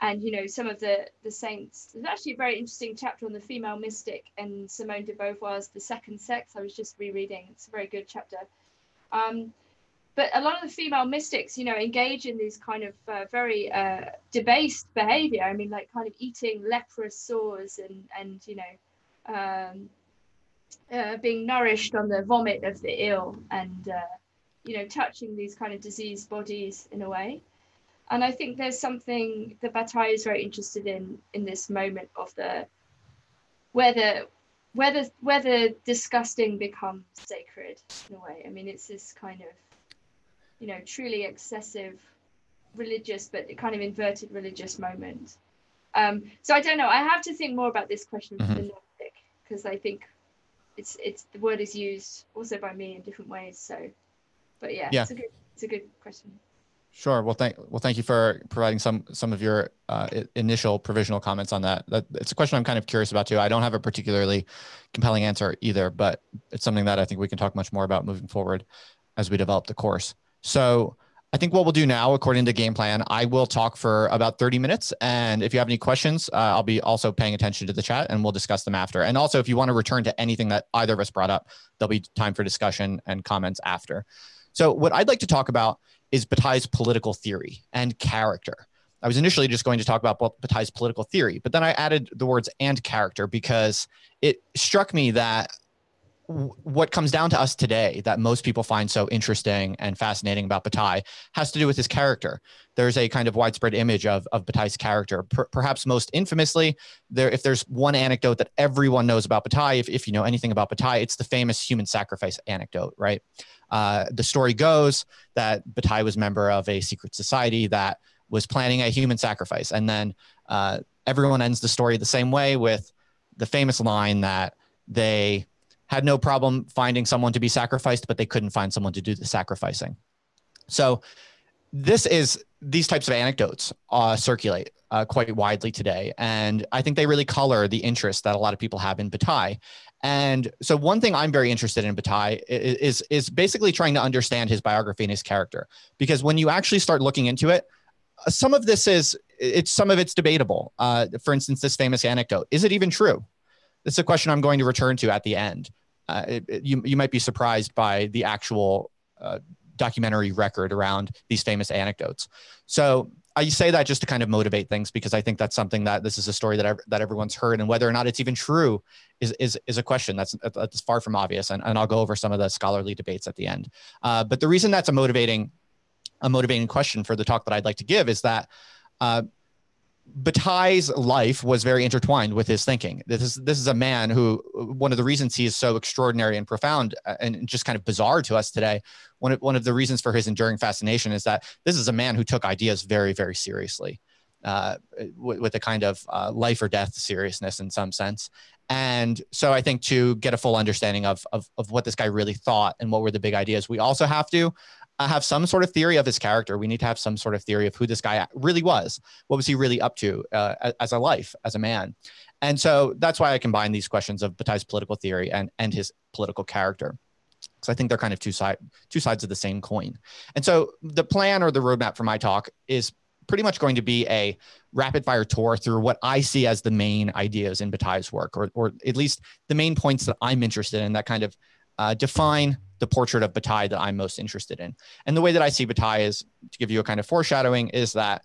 And, you know, some of the saints, there's actually a very interesting chapter on the female mystic and Simone de Beauvoir's The Second Sex. I was just rereading. It's a very good chapter. But a lot of the female mystics, you know, engage in these kind of very debased behavior. I mean, like kind of eating leprous sores and you know, being nourished on the vomit of the ill, and you know, touching these kind of diseased bodies in a way. And I think there's something that Bataille is very interested in this moment of the whether disgusting becomes sacred in a way. I mean, it's this kind of, you know, truly excessive religious, but kind of inverted religious moment. So I don't know. I have to think more about this question for the Gnostic, because I think it's the word is used also by me in different ways. So, but yeah. It's a good question. Sure. Well, thank you for providing some of your initial provisional comments on that. It's a question I'm kind of curious about too. I don't have a particularly compelling answer either, but it's something that I think we can talk much more about moving forward as we develop the course. So I think what we'll do now, according to game plan, I will talk for about 30 minutes. And if you have any questions, I'll be also paying attention to the chat and we'll discuss them after. And also, if you want to return to anything that either of us brought up, there'll be time for discussion and comments after. So what I'd like to talk about is Bataille's political theory and character. I was initially just going to talk about Bataille's political theory, but then I added the words "and character" because it struck me that what comes down to us today that most people find so interesting and fascinating about Bataille has to do with his character. There's a kind of widespread image of Bataille's character. Perhaps most infamously, if there's one anecdote that everyone knows about Bataille, if you know anything about Bataille, it's the famous human sacrifice anecdote, right? The story goes that Bataille was a member of a secret society that was planning a human sacrifice. And then everyone ends the story the same way, with the famous line that they had no problem finding someone to be sacrificed, but they couldn't find someone to do the sacrificing. So these types of anecdotes circulate quite widely today. And I think they really color the interest that a lot of people have in Bataille. And so one thing I'm very interested in Bataille is basically trying to understand his biography and his character, because when you actually start looking into it, some of it's debatable. For instance, this famous anecdote, is it even true? It's a question I'm going to return to at the end. You might be surprised by the actual documentary record around these famous anecdotes. So I say that just to kind of motivate things, because I think that's something that this is a story that everyone's heard, and whether or not it's even true is a question that's far from obvious. And I'll go over some of the scholarly debates at the end. But the reason that's a motivating question for the talk that I'd like to give is that Bataille's life was very intertwined with his thinking. This is a man who, one of the reasons he is so extraordinary and profound and just kind of bizarre to us today, one of the reasons for his enduring fascination is that this is a man who took ideas very, very seriously, with a kind of life or death seriousness in some sense. And so I think to get a full understanding of what this guy really thought and what were the big ideas, we also have to have some sort of theory of his character. We need to have some sort of theory of who this guy really was. What was he really up to as a life, as a man? And so that's why I combine these questions of Bataille's political theory and his political character, because I think they're kind of two sides of the same coin. And so the plan or the roadmap for my talk is pretty much going to be a rapid fire tour through what I see as the main ideas in Bataille's work, or at least the main points that I'm interested in that kind of define the portrait of Bataille that I'm most interested in. And the way that I see Bataille is, to give you a kind of foreshadowing, is that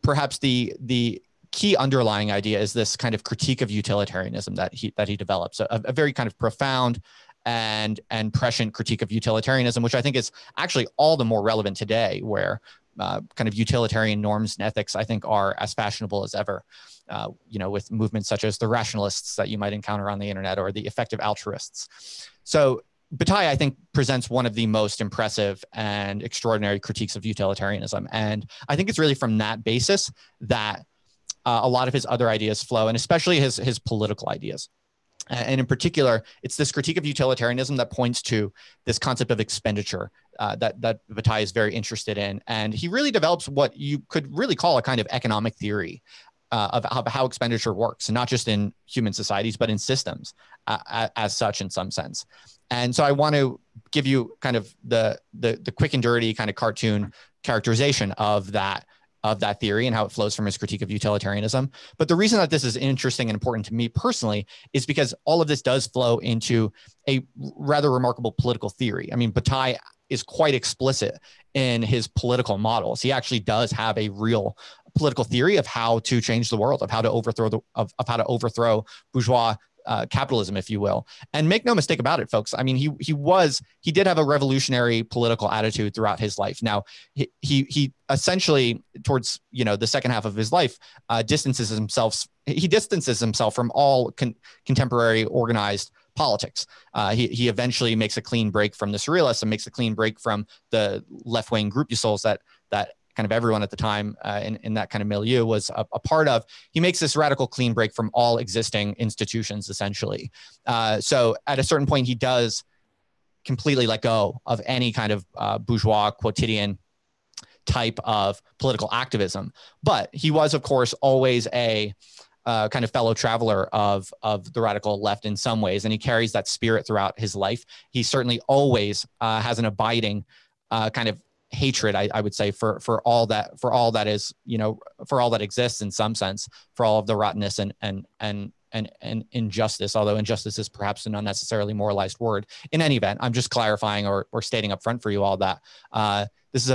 perhaps the key underlying idea is this kind of critique of utilitarianism that he develops, a very kind of profound and prescient critique of utilitarianism, which I think is actually all the more relevant today, where kind of utilitarian norms and ethics, I think, are as fashionable as ever. With movements such as the rationalists that you might encounter on the internet, or the effective altruists. So Bataille, I think, presents one of the most impressive and extraordinary critiques of utilitarianism. And I think it's really from that basis that a lot of his other ideas flow, and especially his political ideas. And in particular, it's this critique of utilitarianism that points to this concept of expenditure that Bataille is very interested in. And he really develops what you could really call a kind of economic theory of how expenditure works, and not just in human societies, but in systems as such, in some sense. And so I want to give you kind of the quick and dirty kind of cartoon characterization of that theory and how it flows from his critique of utilitarianism. But the reason that this is interesting and important to me personally is because all of this does flow into a rather remarkable political theory. I mean, Bataille is quite explicit in his political models. He actually does have a real political theory of how to change the world, of how to overthrow bourgeois capitalism, if you will. And make no mistake about it, folks. I mean, he did have a revolutionary political attitude throughout his life. Now, he essentially, towards the second half of his life, distances himself from all contemporary organized politics. He eventually makes a clean break from the surrealists and makes a clean break from the left-wing groupuscules that kind of everyone at the time in that kind of milieu was a part of. He makes this radical clean break from all existing institutions, essentially. So at a certain point, he does completely let go of any kind of bourgeois quotidian type of political activism. But he was, of course, always a kind of fellow traveler of the radical left in some ways, and he carries that spirit throughout his life. He certainly always has an abiding kind of hatred, I would say, for all that is, for all that exists in some sense, for all of the rottenness and injustice, although injustice is perhaps an unnecessarily moralized word. In any event, I'm just clarifying or stating up front for you all that this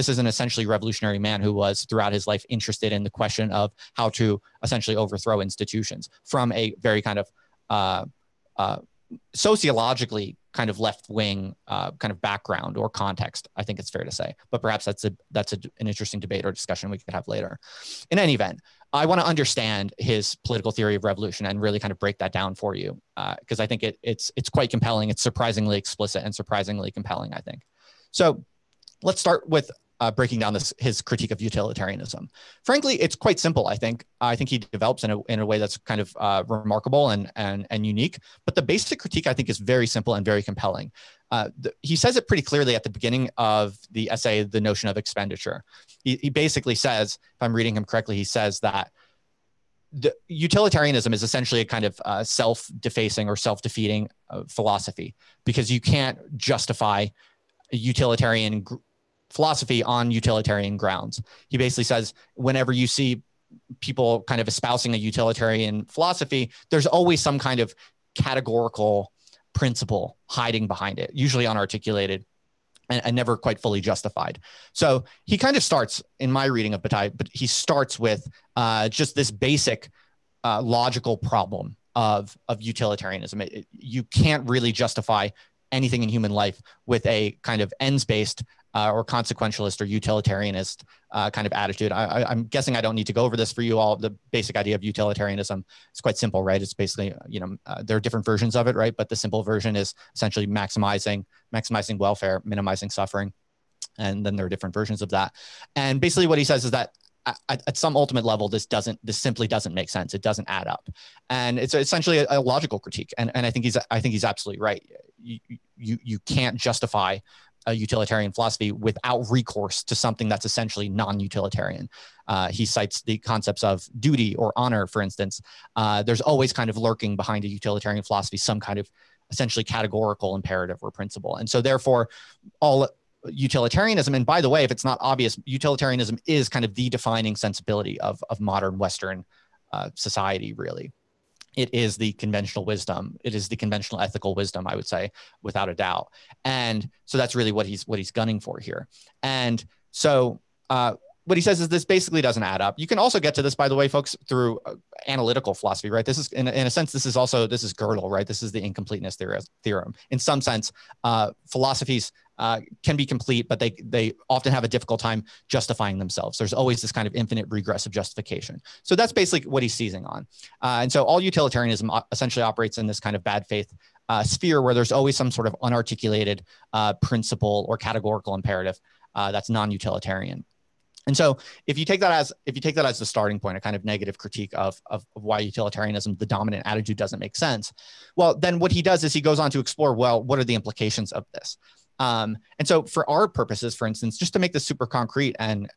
is an essentially revolutionary man who was throughout his life interested in the question of how to essentially overthrow institutions from a very kind of sociologically kind of left-wing kind of background or context, I think it's fair to say. But perhaps that's an interesting debate or discussion we could have later. In any event, I want to understand his political theory of revolution and really kind of break that down for you, because I think it's quite compelling. It's surprisingly explicit and surprisingly compelling, I think. So let's start with breaking down his critique of utilitarianism. Frankly, it's quite simple, I think. I think he develops in a way that's kind of remarkable and unique. But the basic critique, I think, is very simple and very compelling. He says it pretty clearly at the beginning of the essay, The Notion of Expenditure. He basically says, if I'm reading him correctly, he says that the utilitarianism is essentially a kind of self-defacing or self-defeating philosophy, because you can't justify a utilitarian philosophy on utilitarian grounds. He basically says, whenever you see people kind of espousing a utilitarian philosophy, there's always some kind of categorical principle hiding behind it, usually unarticulated and never quite fully justified. So he kind of starts, in my reading of Bataille, but he starts with just this basic logical problem of utilitarianism. You can't really justify anything in human life with a kind of ends-based or consequentialist or utilitarianist kind of attitude. I'm guessing I don't need to go over this for you all. The basic idea of utilitarianism is quite simple, right? It's basically, there are different versions of it, right? But the simple version is essentially maximizing welfare, minimizing suffering. And then there are different versions of that. And basically what he says is that at some ultimate level, this simply doesn't make sense. It doesn't add up. And it's essentially a logical critique. And I think he's absolutely right. You can't justify a utilitarian philosophy without recourse to something that's essentially non-utilitarian. He cites the concepts of duty or honor, for instance. There's always kind of lurking behind a utilitarian philosophy some kind of essentially categorical imperative or principle. And so therefore, all utilitarianism, and by the way, if it's not obvious, utilitarianism is kind of the defining sensibility of modern Western society, really. It is the conventional wisdom. It is the conventional ethical wisdom, I would say, without a doubt. And so that's really what he's gunning for here. And so what he says is this basically doesn't add up. You can also get to this, by the way, folks, through analytical philosophy, right? This is, in a sense, this is Gödel, right? This is the incompleteness theorem. In some sense, philosophies can be complete, but they often have a difficult time justifying themselves. There's always this kind of infinite regress of justification. So that's basically what he's seizing on. And so all utilitarianism essentially operates in this kind of bad faith sphere where there's always some sort of unarticulated principle or categorical imperative that's non-utilitarian. And so if you take that as the starting point, a kind of negative critique of why utilitarianism, the dominant attitude, doesn't make sense, well, then what he does is he goes on to explore, well, what are the implications of this? And so for our purposes, for instance, just to make this super concrete and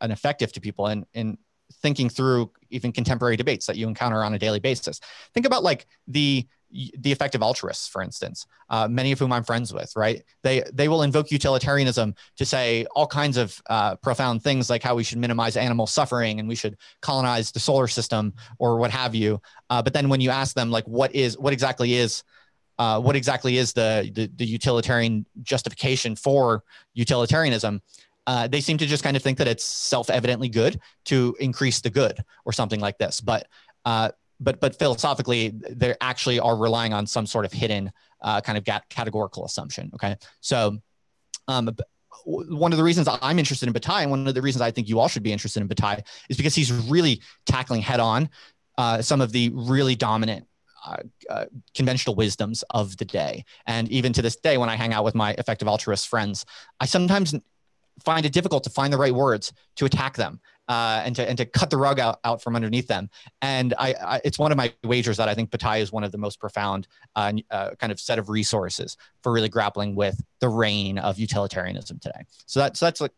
effective to people in thinking through even contemporary debates that you encounter on a daily basis, think about like the effective altruists, for instance, many of whom I'm friends with, right? They will invoke utilitarianism to say all kinds of profound things like how we should minimize animal suffering and we should colonize the solar system or what have you. But then when you ask them, like, what exactly is the utilitarian justification for utilitarianism, they seem to just kind of think that it's self-evidently good to increase the good or something like this. But philosophically, they actually are relying on some sort of hidden kind of categorical assumption. Okay, so one of the reasons I'm interested in Bataille, and one of the reasons I think you all should be interested in Bataille, is because he's really tackling head on some of the really dominant conventional wisdoms of the day. And even to this day, when I hang out with my effective altruist friends, I sometimes find it difficult to find the right words to attack them and to cut the rug out from underneath them. And it's one of my wagers that I think Bataille is one of the most profound kind of set of resources for really grappling with the reign of utilitarianism today. So that's like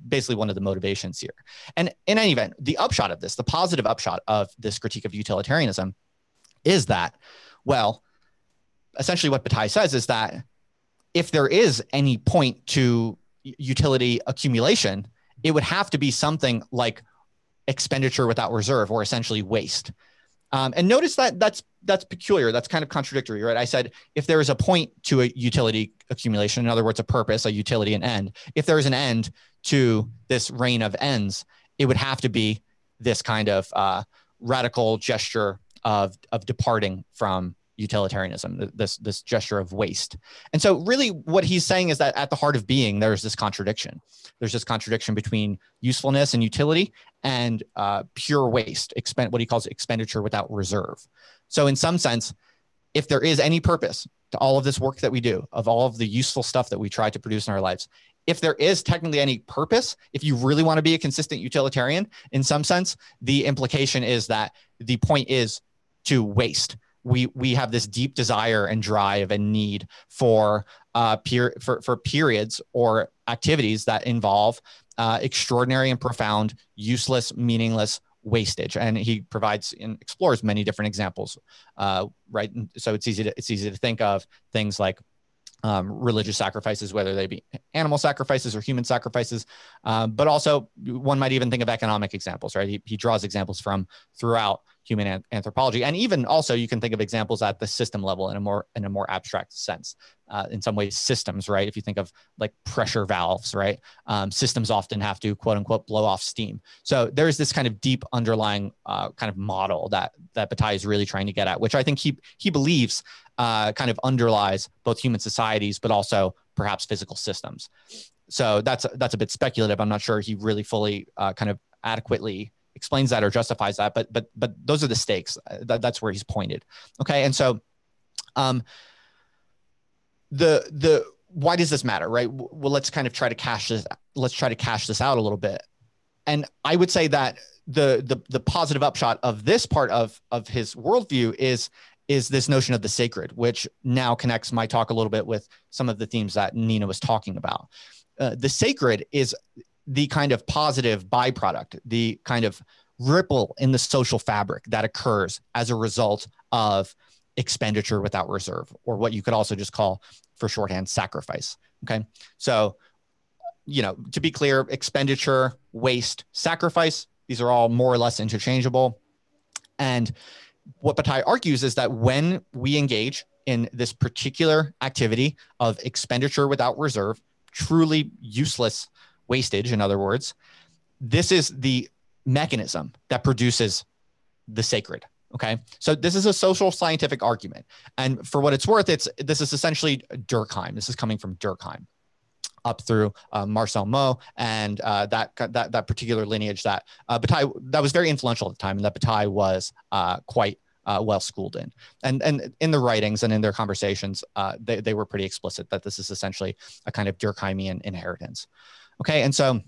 basically one of the motivations here. And in any event, the upshot of this, the positive upshot of this critique of utilitarianism is that, well, essentially what Bataille says is that if there is any point to utility accumulation, it would have to be something like expenditure without reserve, or essentially waste. And notice that that's peculiar. That's kind of contradictory, right? I said if there is a point to a utility accumulation, in other words, a purpose, a utility, an end, if there is an end to this reign of ends, it would have to be this kind of radical gesture of departing from utilitarianism, this gesture of waste. And so really what he's saying is that at the heart of being, there's this contradiction. There's this contradiction between usefulness and utility and pure waste, what he calls expenditure without reserve. So in some sense, if there is any purpose to all of this work that we do, of all of the useful stuff that we try to produce in our lives, if there is technically any purpose, if you really want to be a consistent utilitarian, in some sense, the implication is that the point is to waste. We have this deep desire and drive and need for periods or activities that involve extraordinary and profound, useless, meaningless wastage. And he provides and explores many different examples, right? And so it's easy to think of things like religious sacrifices, whether they be animal sacrifices or human sacrifices, but also one might even think of economic examples, right? He draws examples from throughout human anthropology, and even also you can think of examples at the system level in a more abstract sense. In some ways, systems, right? If you think of like pressure valves, right? Systems often have to quote unquote blow off steam. So there's this kind of deep underlying kind of model that Bataille is really trying to get at, which I think he believes kind of underlies both human societies, but also perhaps physical systems. So that's a bit speculative. I'm not sure he really fully kind of adequately explains that or justifies that, but those are the stakes. That's where he's pointed. Okay, and so the why does this matter, right? Well, let's kind of try to cash this. Let's try to cash this out a little bit. And I would say that the positive upshot of this part of his worldview is this notion of the sacred, which now connects my talk a little bit with some of the themes that Nina was talking about. The sacred is the kind of positive byproduct, the kind of ripple in the social fabric that occurs as a result of expenditure without reserve, or what you could also just call, for shorthand, sacrifice. Okay. So, to be clear, expenditure, waste, sacrifice, these are all more or less interchangeable. And what Bataille argues is that when we engage in this particular activity of expenditure without reserve, truly useless wastage, in other words, this is the mechanism that produces the sacred. Okay, so this is a social scientific argument, and for what it's worth, this is essentially Durkheim. This is coming from Durkheim. up through Marcel Mauss and that particular lineage that Bataille, that was very influential at the time, and that Bataille was quite well schooled in. And in the writings and in their conversations, they were pretty explicit that this is essentially a kind of Durkheimian inheritance. Okay, and so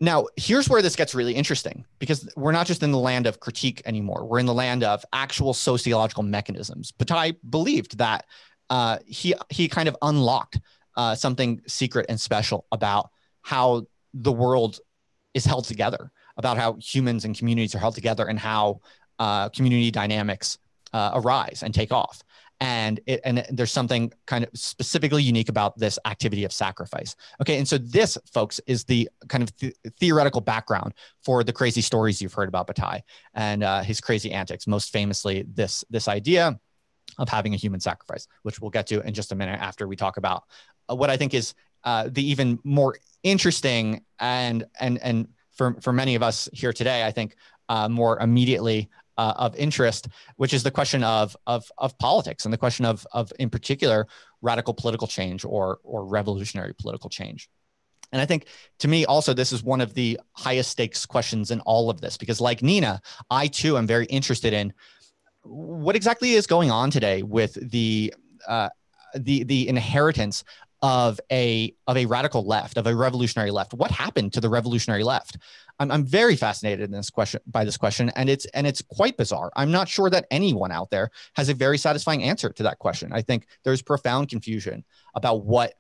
now here's where this gets really interesting, because we're not just in the land of critique anymore. We're in the land of actual sociological mechanisms. Bataille believed that he kind of unlocked something secret and special about how the world is held together, about how humans and communities are held together, and how community dynamics arise and take off. And there's something kind of specifically unique about this activity of sacrifice. Okay, and so this, folks, is the kind of theoretical background for the crazy stories you've heard about Bataille and his crazy antics. Most famously, this idea of having a human sacrifice, which we'll get to in just a minute after we talk about what I think is the even more interesting and for many of us here today, I think more immediately of interest, which is the question of politics, and the question of in particular radical political change or revolutionary political change. And I think, to me, also, this is one of the highest stakes questions in all of this, because like Nina, I too am very interested in what exactly is going on today with the inheritance of a radical left, of a revolutionary left. What happened to the revolutionary left? I'm very fascinated in by this question, and it's quite bizarre. I'm not sure that anyone out there has a very satisfying answer to that question. I think there's profound confusion about what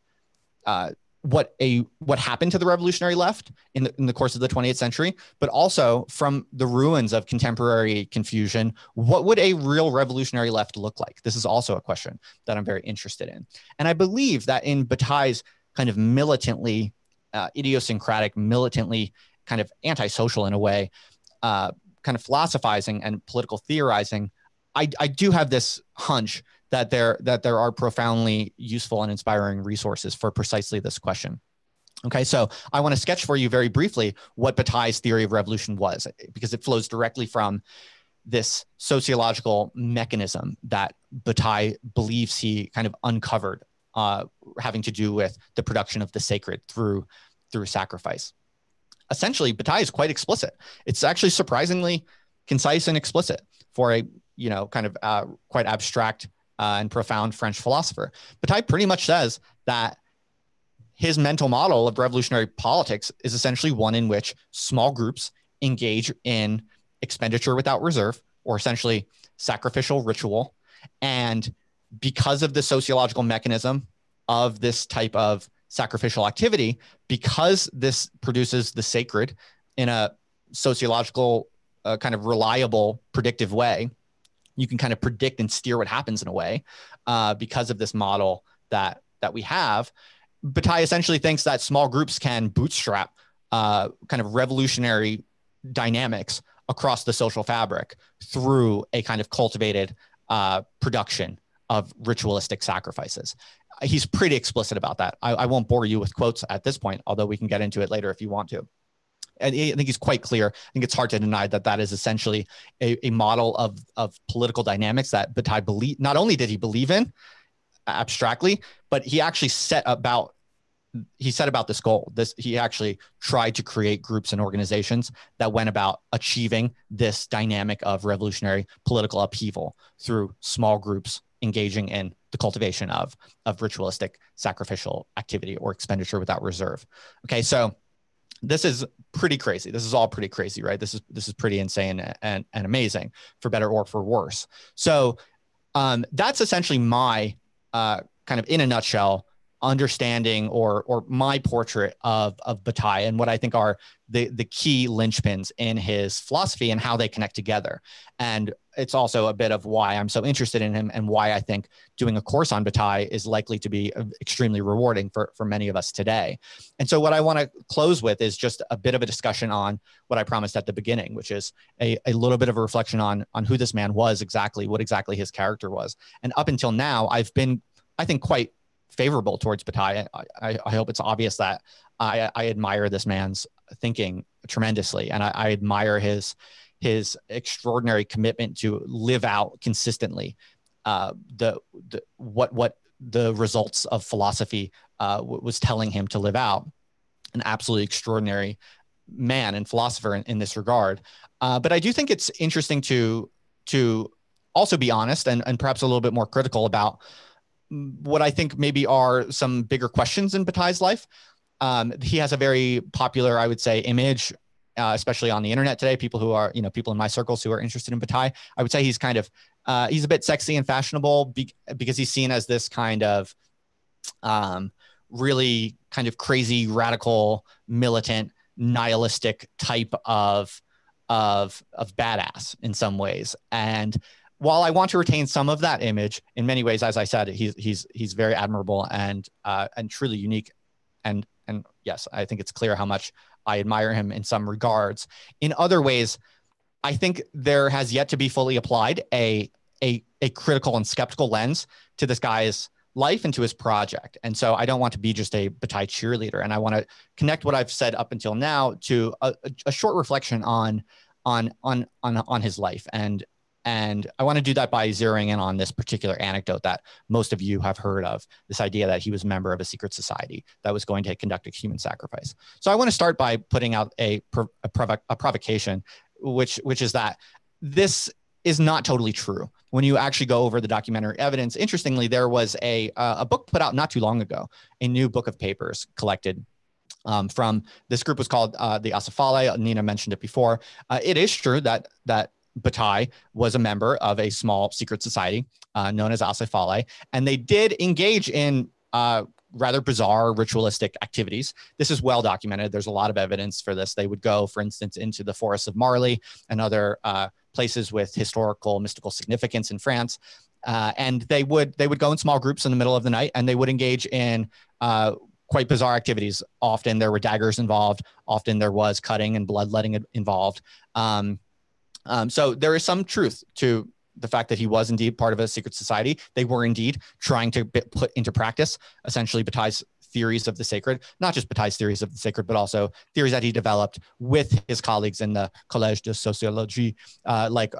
happened to the revolutionary left in the course of the 20th century, but also from the ruins of contemporary confusion, what would a real revolutionary left look like? This is also a question that I'm very interested in. And I believe that in Bataille's kind of militantly idiosyncratic, militantly kind of antisocial in a way, kind of philosophizing and political theorizing, I do have this hunch that there are profoundly useful and inspiring resources for precisely this question. Okay, so I want to sketch for you very briefly what Bataille's theory of revolution was, because it flows directly from this sociological mechanism that Bataille believes he kind of uncovered, having to do with the production of the sacred through sacrifice. Essentially, Bataille is quite explicit. It's actually surprisingly concise and explicit for a kind of quite abstract and profound French philosopher. Bataille pretty much says that his mental model of revolutionary politics is essentially one in which small groups engage in expenditure without reserve, or essentially sacrificial ritual. And because of the sociological mechanism of this type of sacrificial activity, because this produces the sacred in a sociological kind of reliable, predictive way, you can kind of predict and steer what happens in a way because of this model that we have. Bataille essentially thinks that small groups can bootstrap kind of revolutionary dynamics across the social fabric through a kind of cultivated production of ritualistic sacrifices. He's pretty explicit about that. I won't bore you with quotes at this point, although we can get into it later if you want to. And I think he's quite clear. I think it's hard to deny that is essentially a model of political dynamics that Bataille believe. Not only did he believe in abstractly, but he actually set about this goal. He actually tried to create groups and organizations that went about achieving this dynamic of revolutionary political upheaval through small groups engaging in the cultivation of ritualistic sacrificial activity or expenditure without reserve. Okay, so this is pretty crazy. This is all pretty crazy, right? This is pretty insane and amazing, for better or for worse. So that's essentially my kind of, in a nutshell, understanding or my portrait of Bataille and what I think are the key linchpins in his philosophy and how they connect together. And it's also a bit of why I'm so interested in him and why I think doing a course on Bataille is likely to be extremely rewarding for many of us today. And so what I want to close with is just a bit of a discussion on what I promised at the beginning, which is a little bit of a reflection on who this man was exactly, what exactly his character was. And up until now, I've been, I think, quite favorable towards Bataille. I hope it's obvious that I admire this man's thinking tremendously, and I admire his extraordinary commitment to live out consistently what the results of philosophy was telling him to live out. An absolutely extraordinary man and philosopher in this regard. But I do think it's interesting to also be honest and perhaps a little bit more critical about what I think maybe are some bigger questions in Bataille's life. He has a very popular, I would say, image, especially on the internet today. People who are, people in my circles who are interested in Bataille, I would say he's kind of, he's a bit sexy and fashionable because he's seen as this kind of really kind of crazy, radical, militant, nihilistic type of badass in some ways. And while I want to retain some of that image, in many ways, as I said, he's very admirable and truly unique. And yes, I think it's clear how much I admire him in some regards. In other ways, I think there has yet to be fully applied a critical and skeptical lens to this guy's life and to his project. And so I don't want to be just a Bataille cheerleader. And I want to connect what I've said up until now to a short reflection on his life. And I want to do that by zeroing in on this particular anecdote that most of you have heard of, this idea that he was a member of a secret society that was going to conduct a human sacrifice. So I want to start by putting out a provocation, which is that this is not totally true. When you actually go over the documentary evidence, interestingly, there was a book put out not too long ago, a new book of papers collected from this group was called the Asafale. Nina mentioned it before. It is true that Bataille was a member of a small secret society known as Asafale, and they did engage in rather bizarre ritualistic activities. This is well documented. There's a lot of evidence for this. They would go, for instance, into the forests of Marly and other places with historical mystical significance in France, and they would go in small groups in the middle of the night, and they would engage in quite bizarre activities. Often there were daggers involved. Often there was cutting and bloodletting involved. So there is some truth to the fact that he was indeed part of a secret society. They were indeed trying to put into practice essentially Bataille's theories of the sacred, not just Bataille's theories of the sacred, but also theories that he developed with his colleagues in the Collège de Sociologie, like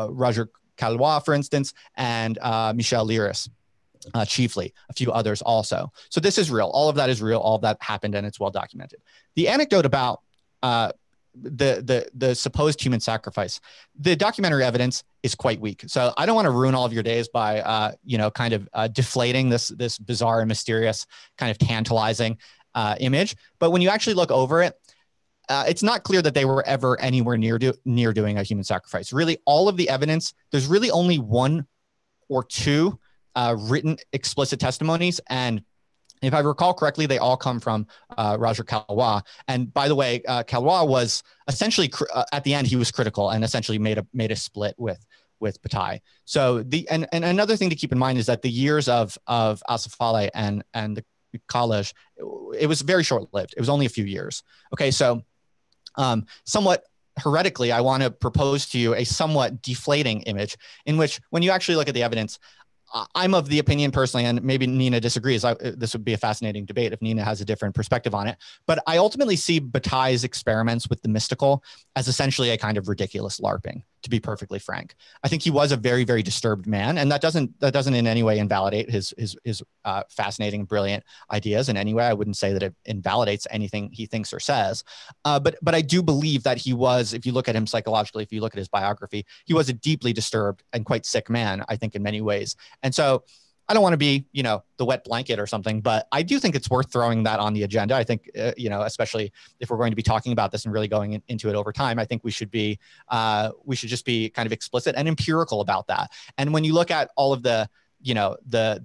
Roger Calois, for instance, and Michel Leiris. Chiefly, a few others also. So this is real. All of that is real. All of that happened, and it's well documented. The anecdote about the supposed human sacrifice, the documentary evidence is quite weak. So I don't want to ruin all of your days by kind of deflating this bizarre and mysterious, kind of tantalizing image. But when you actually look over it, it's not clear that they were ever anywhere near doing a human sacrifice. Really, all of the evidence, there's really only one or two written explicit testimonies, and if I recall correctly, they all come from Roger Calois. And by the way, Calois was essentially at the end he was critical and essentially made a split with Bataille. So and another thing to keep in mind is that the years of Asafale and the college, it was very short lived. It was only a few years. Okay, so somewhat heretically, I want to propose to you a somewhat deflating image in which, when you actually look at the evidence, I'm of the opinion personally, and maybe Nina disagrees. This would be a fascinating debate if Nina has a different perspective on it. But I ultimately see Bataille's experiments with the mystical as essentially a kind of ridiculous LARPing, to be perfectly frank. I think he was a very, very disturbed man, and that doesn't in any way invalidate his fascinating, brilliant ideas in any way. I wouldn't say that it invalidates anything he thinks or says. But I do believe that he was, if you look at him psychologically, if you look at his biography, he was a deeply disturbed and quite sick man, I think, in many ways. And so I don't want to be, the wet blanket or something, but I do think it's worth throwing that on the agenda. I think, especially if we're going to be talking about this and really going into it over time, I think we should just be kind of explicit and empirical about that. And when you look at all of the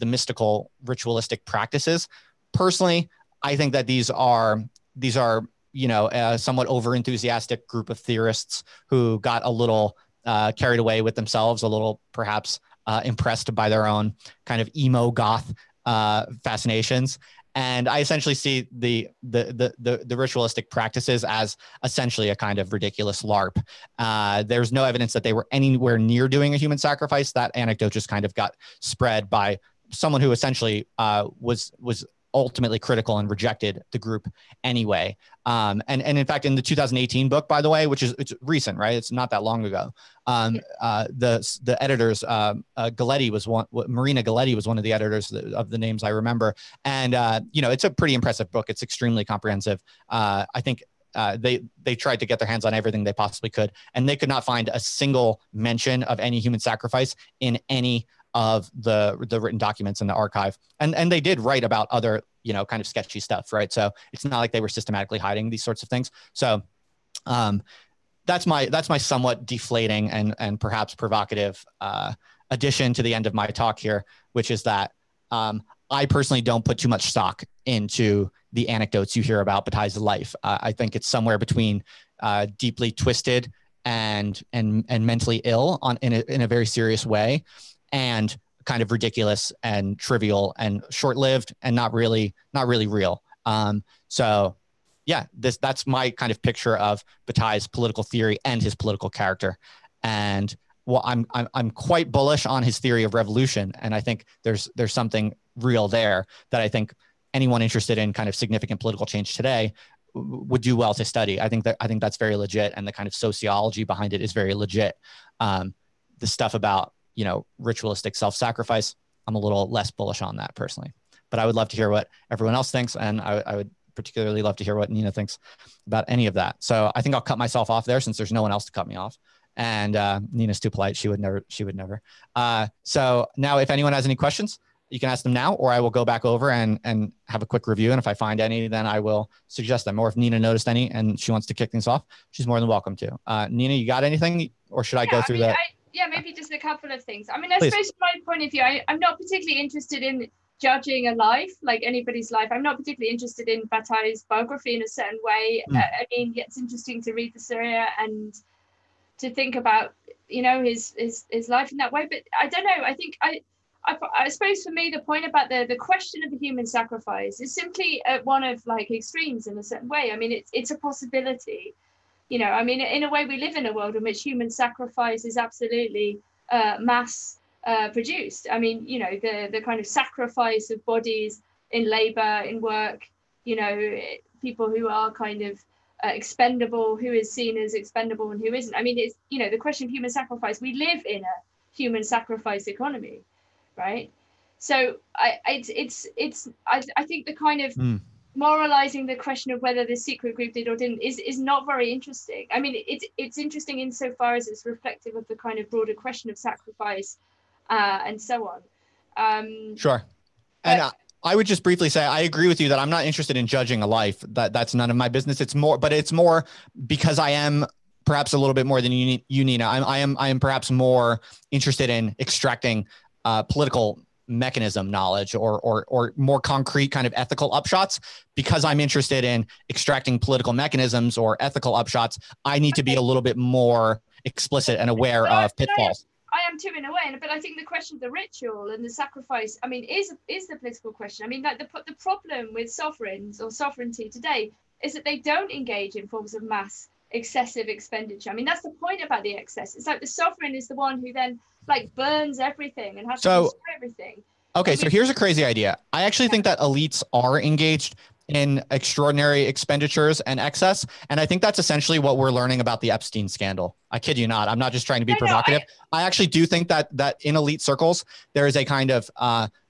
mystical ritualistic practices, personally, I think that these are a somewhat over-enthusiastic group of theorists who got a little carried away with themselves, a little perhaps impressed by their own kind of emo goth fascinations. And I essentially see the ritualistic practices as essentially a kind of ridiculous LARP. There's no evidence that they were anywhere near doing a human sacrifice. That anecdote just kind of got spread by someone who essentially was ultimately critical and rejected the group anyway. And in fact, in the 2018 book, by the way, which is, it's recent, right? It's not that long ago. The editors, Galetti was one, Marina Galetti was one of the editors of the names I remember. And, it's a pretty impressive book. It's extremely comprehensive. I think they tried to get their hands on everything they possibly could, and they could not find a single mention of any human sacrifice in any of the written documents in the archive. And they did write about other, kind of sketchy stuff, right? So it's not like they were systematically hiding these sorts of things. So that's my somewhat deflating and perhaps provocative addition to the end of my talk here, which is that I personally don't put too much stock into the anecdotes you hear about Bataille's life. I think it's somewhere between deeply twisted and mentally ill in a very serious way, and kind of ridiculous and trivial and short-lived and not really real. So yeah, that's my kind of picture of Bataille's political theory and his political character. And well, I'm quite bullish on his theory of revolution, and I think there's something real there that I think anyone interested in kind of significant political change today would do well to study. I think that's very legit, and the kind of sociology behind it is very legit. The stuff about ritualistic self-sacrifice, I'm a little less bullish on that personally, but I would love to hear what everyone else thinks, and I would particularly love to hear what Nina thinks about any of that. So I think I'll cut myself off there since there's no one else to cut me off. And Nina's too polite. She would never. So now if anyone has any questions, you can ask them now, or I will go back over and have a quick review. And if I find any, then I will suggest them. Or if Nina noticed any and she wants to kick things off, she's more than welcome to. Nina, you got anything, or should I go through that? Yeah, maybe just a couple of things. I mean, I suppose from my point of view, I'm not particularly interested in judging a life, like anybody's life. I'm not particularly interested in Bataille's biography in a certain way. I mean, it's interesting to read the Syria and to think about, his life in that way. But I don't know. I think I suppose for me, the point about the question of the human sacrifice is simply one of like extremes in a certain way. I mean, it's a possibility. I mean, in a way, we live in a world in which human sacrifice is absolutely mass produced. I mean, the kind of sacrifice of bodies in labor, in work, people who are kind of expendable, who is seen as expendable and who isn't. I mean, it's, the question of human sacrifice, we live in a human sacrifice economy, right? So I think the kind of moralizing the question of whether the secret group did or didn't is not very interesting. I mean, it's interesting insofar as it's reflective of the kind of broader question of sacrifice and so on. Sure. And I would just briefly say, I agree with you that I'm not interested in judging a life. That's none of my business. It's more because I am perhaps a little bit more than you, Nina. I am perhaps more interested in extracting political mechanism knowledge or more concrete kind of ethical upshots. Because I'm interested in extracting political mechanisms or ethical upshots, I need to be a little bit more explicit and aware of pitfalls. I am too, in a way, but I think the question of the ritual and the sacrifice, I mean, is the political question. I mean, like the problem with sovereigns or sovereignty today is that they don't engage in forms of mass excessive expenditure. I mean, that's the point about the excess. It's like the sovereign is the one who then like burns everything and has to destroy everything. Okay, so here's a crazy idea. I actually think that elites are engaged in extraordinary expenditures and excess. And I think that's essentially what we're learning about the Epstein scandal. I kid you not. I'm not just trying to be provocative. I actually do think that in elite circles, there is a kind of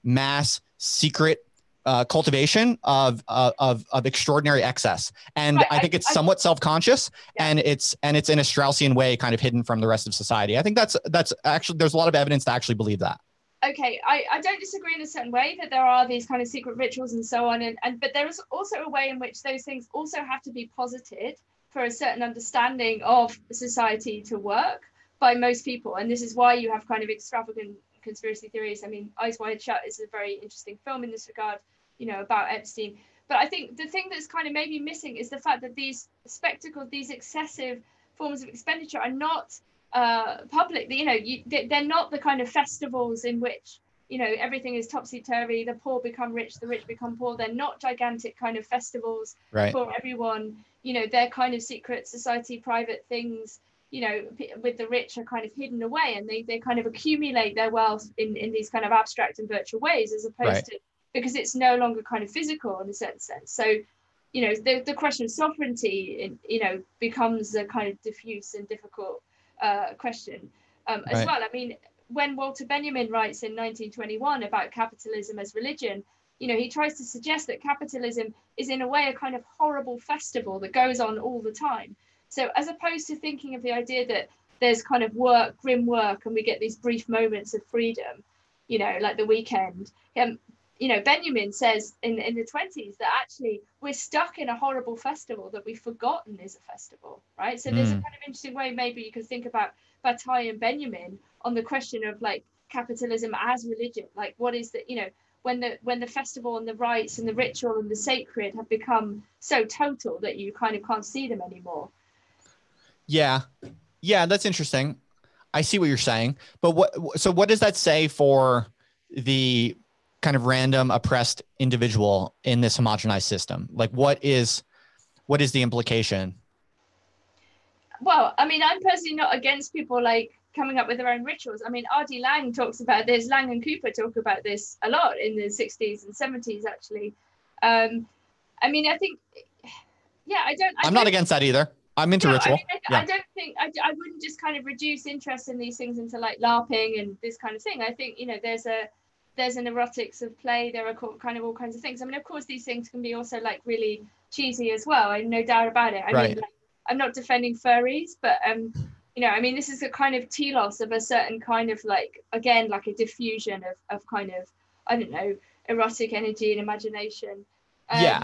mass secret cultivation of extraordinary excess. And I think it's somewhat self-conscious, and it's in a Straussian way kind of hidden from the rest of society. I think that's actually, there's a lot of evidence to actually believe that. Okay, I don't disagree in a certain way that there are these kind of secret rituals and so on, but there is also a way in which those things also have to be posited for a certain understanding of society to work by most people. And this is why you have kind of extravagant conspiracy theories. I mean, Eyes Wide Shut is a very interesting film in this regard, about Epstein. But I think the thing that's kind of maybe missing is the fact that these spectacles, these excessive forms of expenditure are not public. They're not the kind of festivals in which everything is topsy-turvy, the poor become rich, the rich become poor. They're not gigantic kind of festivals for everyone. They're kind of secret society, private things, with the rich are kind of hidden away, and they kind of accumulate their wealth in these kind of abstract and virtual ways, as opposed to because it's no longer kind of physical in a certain sense. So, you know, the question of sovereignty, you know, becomes a kind of diffuse and difficult question as well. I mean, when Walter Benjamin writes in 1921 about capitalism as religion, you know, he tries to suggest that capitalism is in a way a kind of horrible festival that goes on all the time. So as opposed to thinking of the idea that there's kind of work, grim work, and we get these brief moments of freedom, you know, like the weekend. You know, Benjamin says in the 20s that actually we're stuck in a horrible festival that we've forgotten is a festival, right? So there's a kind of interesting way maybe you could think about Bataille and Benjamin on the question of like capitalism as religion. Like what is the, you know, when the festival and the rites and the ritual and the sacred have become so total that you kind of can't see them anymore. Yeah, that's interesting. I see what you're saying, but what does that say for the kind of random oppressed individual in this homogenized system? Like what is the implication? Well, I mean, I'm personally not against people like coming up with their own rituals. I mean, R.D. Laing talks about this. Laing and Cooper talk about this a lot in the 60s and 70s, actually. I mean, I think, yeah, I'm not against that either. I'm into ritual. I don't think, I wouldn't just kind of reduce interest in these things into like LARPing and this kind of thing. I think, you know, there's an erotics of play. There are kind of all kinds of things. I mean, of course, these things can be also like really cheesy as well. I have no doubt about it. I mean, like, I'm not defending furries, but you know, I mean, this is a kind of telos of a certain kind of like, again, like a diffusion of kind of, I don't know, erotic energy and imagination. No,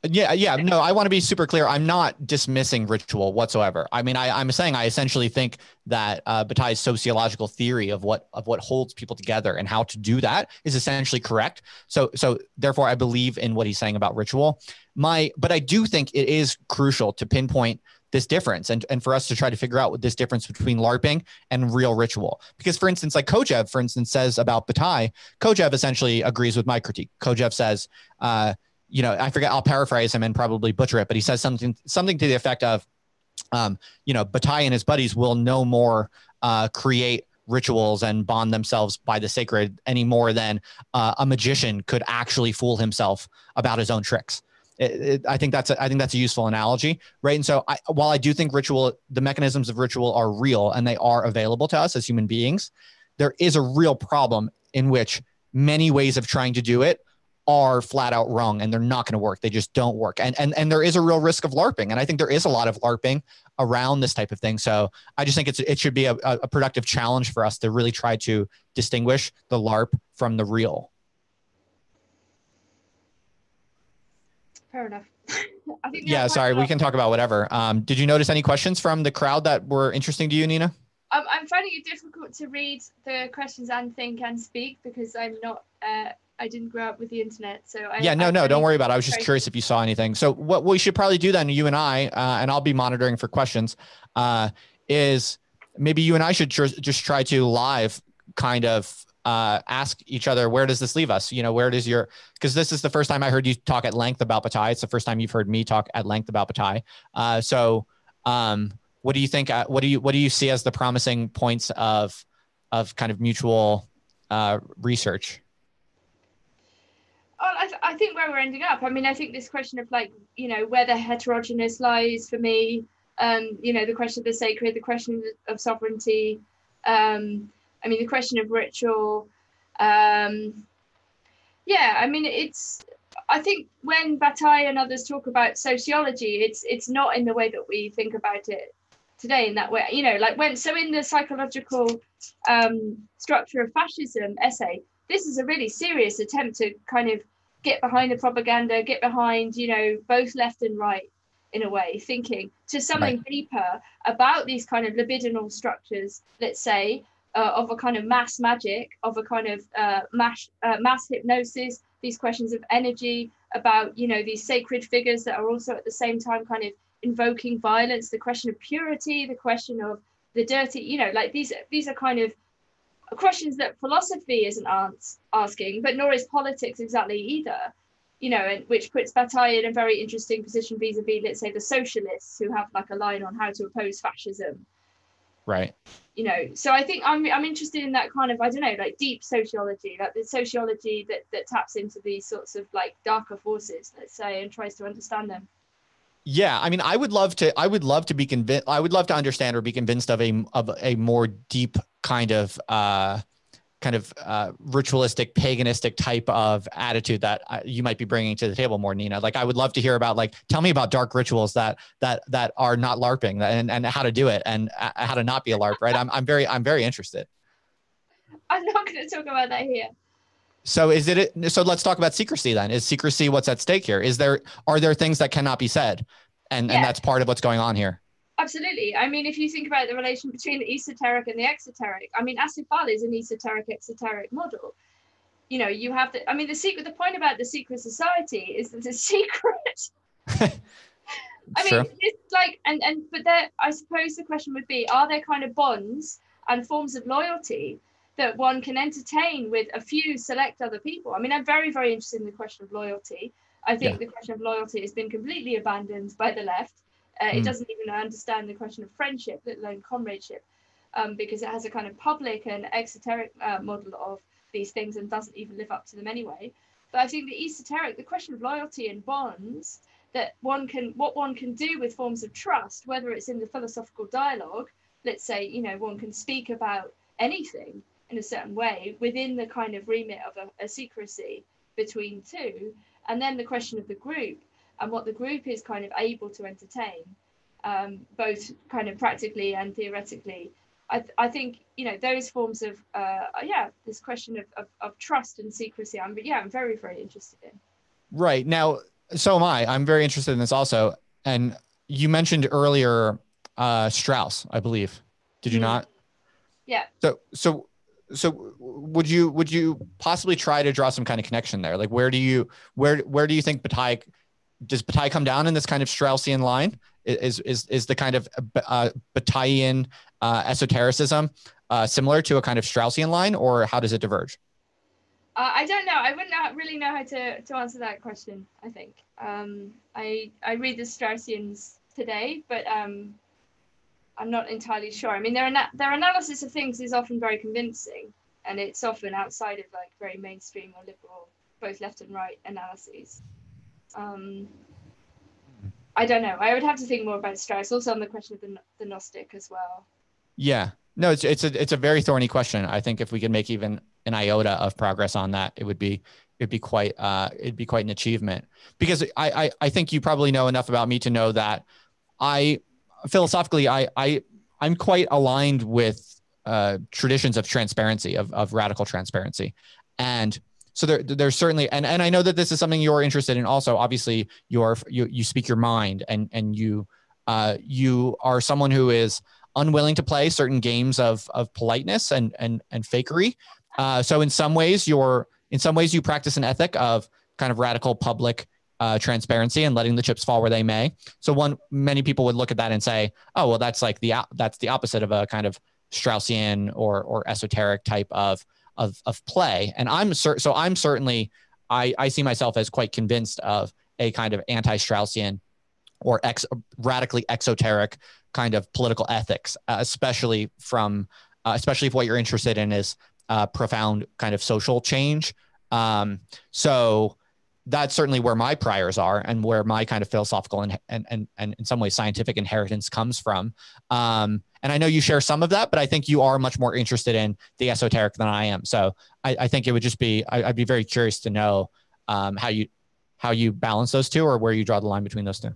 I want to be super clear. I'm not dismissing ritual whatsoever. I mean, I'm saying I essentially think that Bataille's sociological theory of what holds people together and how to do that is essentially correct. So therefore, I believe in what he's saying about ritual. But I do think it is crucial to pinpoint this difference and for us to try to figure out what this difference between LARPing and real ritual. Because, for instance, like Kojev, for instance, says about Bataille, Kojev essentially agrees with my critique. Kojev says, you know, I forget, I'll paraphrase him and probably butcher it, but he says something to the effect of, you know, Bataille and his buddies will no more create rituals and bond themselves by the sacred any more than a magician could actually fool himself about his own tricks. I think that's a useful analogy, right? And so while I do think the mechanisms of ritual are real and they are available to us as human beings, there is a real problem in which many ways of trying to do it are flat out wrong and they're not going to work. They just don't work. And there is a real risk of LARPing. And I think there is a lot of LARPing around this type of thing. So I just think it should be a productive challenge for us to really try to distinguish the LARP from the real. Fair enough. I think sorry, we can talk about whatever. Did you notice any questions from the crowd that were interesting to you, Nina? I'm finding it difficult to read the questions and think and speak because I'm not, I didn't grow up with the internet. So don't worry about it. I was just curious if you saw anything. So what we should probably do then, you and I, and I'll be monitoring for questions, is maybe you and I should just try to live kind of ask each other, where does this leave us? You know, because this is the first time I heard you talk at length about Bataille. It's the first time you've heard me talk at length about Bataille. What do you think? What do you see as the promising points of kind of mutual research? I think where we're ending up, I mean, I think this question of like, you know, where the heterogeneous lies for me, you know, the question of the sacred, the question of sovereignty, I mean, the question of ritual. I mean, I think when Bataille and others talk about sociology, it's not in the way that we think about it today in that way, you know, like in the psychological structure of fascism essay, this is a really serious attempt to kind of get behind the propaganda, get behind, you know, both left and right in a way, thinking to something deeper about these kind of libidinal structures, let's say, of a kind of mass magic, of a kind of mass hypnosis, these questions of energy, about, you know, these sacred figures that are also at the same time kind of invoking violence, the question of purity, the question of the dirty, you know, like these are kind of questions that philosophy isn't asking, but nor is politics exactly either, you know, and which puts Bataille in a very interesting position vis-a-vis, let's say, the socialists who have like a line on how to oppose fascism. Right. You know, so I think I'm interested in that kind of, I don't know, like deep sociology, like the sociology that taps into these sorts of like darker forces, let's say, and tries to understand them. Yeah, I mean, I would love to be convinced. I would love to understand or be convinced of a more deep ritualistic, paganistic type of attitude that you might be bringing to the table more, Nina. Like, I would love to hear about, like, tell me about dark rituals that are not LARPing, and how to do it, and how to not be a LARP. Right? I'm very interested. I'm not going to talk about that here. So so let's talk about secrecy then. Is secrecy what's at stake here? Are there things that cannot be said? And that's part of what's going on here. Absolutely. I mean, if you think about the relation between the esoteric and the exoteric, I mean, Asifal is an esoteric exoteric model. You know, you have the, I mean, the point about the secret society is that the secret. I mean, it's like, but there, I suppose the question would be, are there kind of bonds and forms of loyalty that one can entertain with a few select other people? I mean, I'm very, very interested in the question of loyalty. I think the question of loyalty has been completely abandoned by the left. It doesn't even understand the question of friendship, let alone comradeship, because it has a kind of public and exoteric model of these things and doesn't even live up to them anyway. But I think the esoteric, the question of loyalty and bonds, that what one can do with forms of trust, whether it's in the philosophical dialogue, let's say, you know, one can speak about anything in a certain way within the kind of remit of a secrecy between two, and then the question of the group and what the group is kind of able to entertain, both kind of practically and theoretically. I think, you know, those forms of this question of trust and secrecy, I'm very, very interested in. Right. Now, so am I. I'm very interested in this also. And you mentioned earlier Strauss, I believe. Did you not? Yeah. So would you possibly try to draw some kind of connection there? Like, where do you think Bataille, does Bataille come down in this kind of Straussian line? Is the kind of Bataillean esotericism similar to a kind of Straussian line, or how does it diverge? I don't know. I wouldn't really know how to answer that question, I think. I read the Straussians today, but I'm not entirely sure. I mean, their analysis of things is often very convincing, and it's often outside of like very mainstream or liberal, both left and right analyses. I don't know. I would have to think more about Strauss, also on the question of the Gnostic as well. Yeah. No, it's a very thorny question. I think if we could make even an iota of progress on that, it'd be quite an achievement. Because I think you probably know enough about me to know that philosophically I'm quite aligned with traditions of transparency, of radical transparency. And so there's certainly, and I know that this is something you're interested in also. Obviously you speak your mind, and you are someone who is unwilling to play certain games of politeness and fakery. So in some ways you practice an ethic of kind of radical public transparency and letting the chips fall where they may. So many people would look at that and say, oh, well, that's the opposite of a kind of Straussian or esoteric type of play. And I see myself as quite convinced of a kind of anti-Straussian or radically exoteric kind of political ethics, especially if what you're interested in is profound kind of social change. So that's certainly where my priors are, and where my kind of philosophical and in some ways scientific inheritance comes from. And I know you share some of that, but I think you are much more interested in the esoteric than I am. So I think it would just be, I'd be very curious to know how you balance those two, or where you draw the line between those two.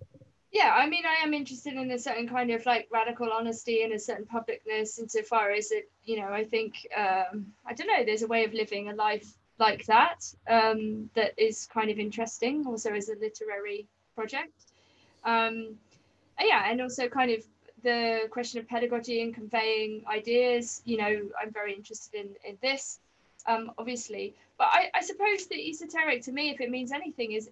Yeah, I mean, I am interested in a certain kind of like radical honesty and a certain publicness, insofar as it, you know, I think, I don't know, there's a way of living a life like that that is kind of interesting, also as a literary project. Yeah, and also kind of the question of pedagogy and conveying ideas, you know, I'm very interested in this, obviously. But I suppose the esoteric, to me, if it means anything, is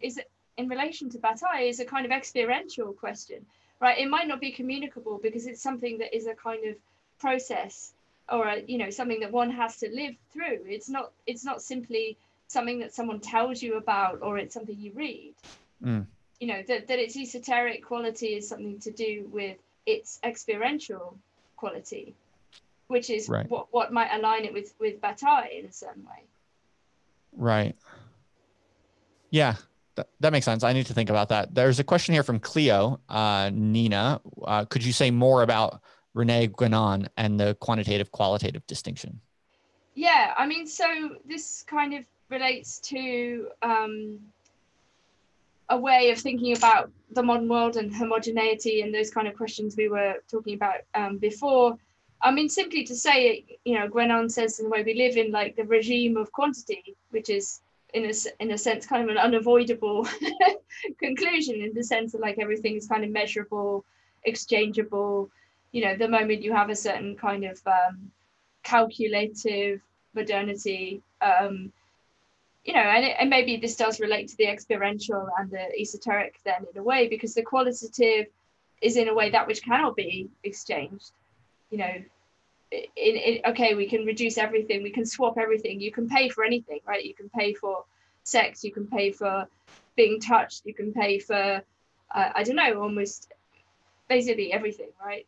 in relation to Bataille, is a kind of experiential question, right? It might not be communicable because it's something that is a kind of process, or you know, something that one has to live through. It's not simply something that someone tells you about, or it's something you read. You know, that its esoteric quality is something to do with its experiential quality. which is Right. what might align it with Bataille in a certain way. Right. Yeah, that makes sense. I need to think about that. There's a question here from Cleo. Nina, could you say more about Rene Guénon and the quantitative-qualitative distinction? Yeah, I mean, so this kind of relates to a way of thinking about the modern world and homogeneity and those kind of questions we were talking about before. I mean, simply to say, you know, Guénon says in the way we live in like the regime of quantity, which is in a sense kind of an unavoidable conclusion, in the sense that like everything is kind of measurable, exchangeable. You know, the moment you have a certain kind of calculative modernity, you know, and maybe this does relate to the experiential and the esoteric then in a way, because the qualitative is in a way that which cannot be exchanged. You know, okay, we can reduce everything, we can swap everything, you can pay for anything, right? You can pay for sex, you can pay for being touched, you can pay for, I don't know, almost basically everything, right?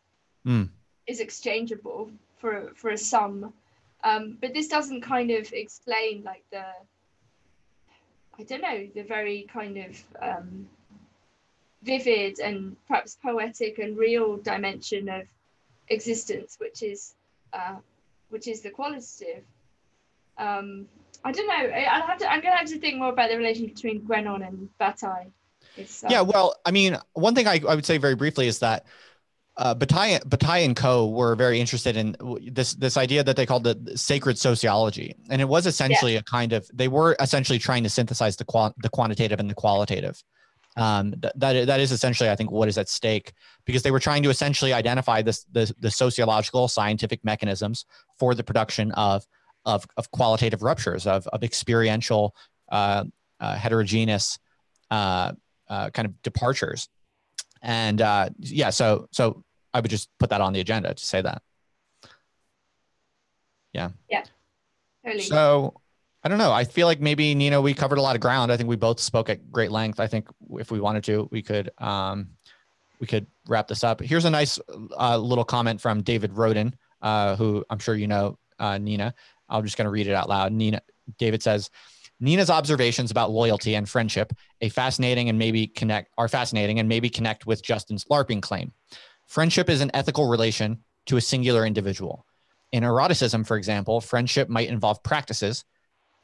Is exchangeable for a sum. But this doesn't kind of explain like I don't know, the very kind of vivid and perhaps poetic and real dimension of existence, which is the qualitative. I don't know. I'm gonna have to think more about the relation between Guénon and Bataille. Yeah, well, I mean, one thing I would say very briefly is that Bataille and co. were very interested in this idea that they called the sacred sociology, and it was essentially a kind of, they were essentially trying to synthesize the quantitative and the qualitative. That is essentially, I think, what is at stake, because they were trying to essentially identify the sociological scientific mechanisms for the production of qualitative ruptures, of experiential heterogeneous kind of departures. And yeah, so I would just put that on the agenda to say that. Yeah. Yeah. Totally. So I don't know. I feel like maybe, Nina, we covered a lot of ground. I think we both spoke at great length. I think if we wanted to, we could wrap this up. Here's a nice little comment from David Roden, who I'm sure you know, Nina. I'm just going to read it out loud. David says, Nina's observations about loyalty and friendship are fascinating and maybe connect with Justin's LARPing claim. Friendship is an ethical relation to a singular individual. In eroticism, for example, friendship might involve practices,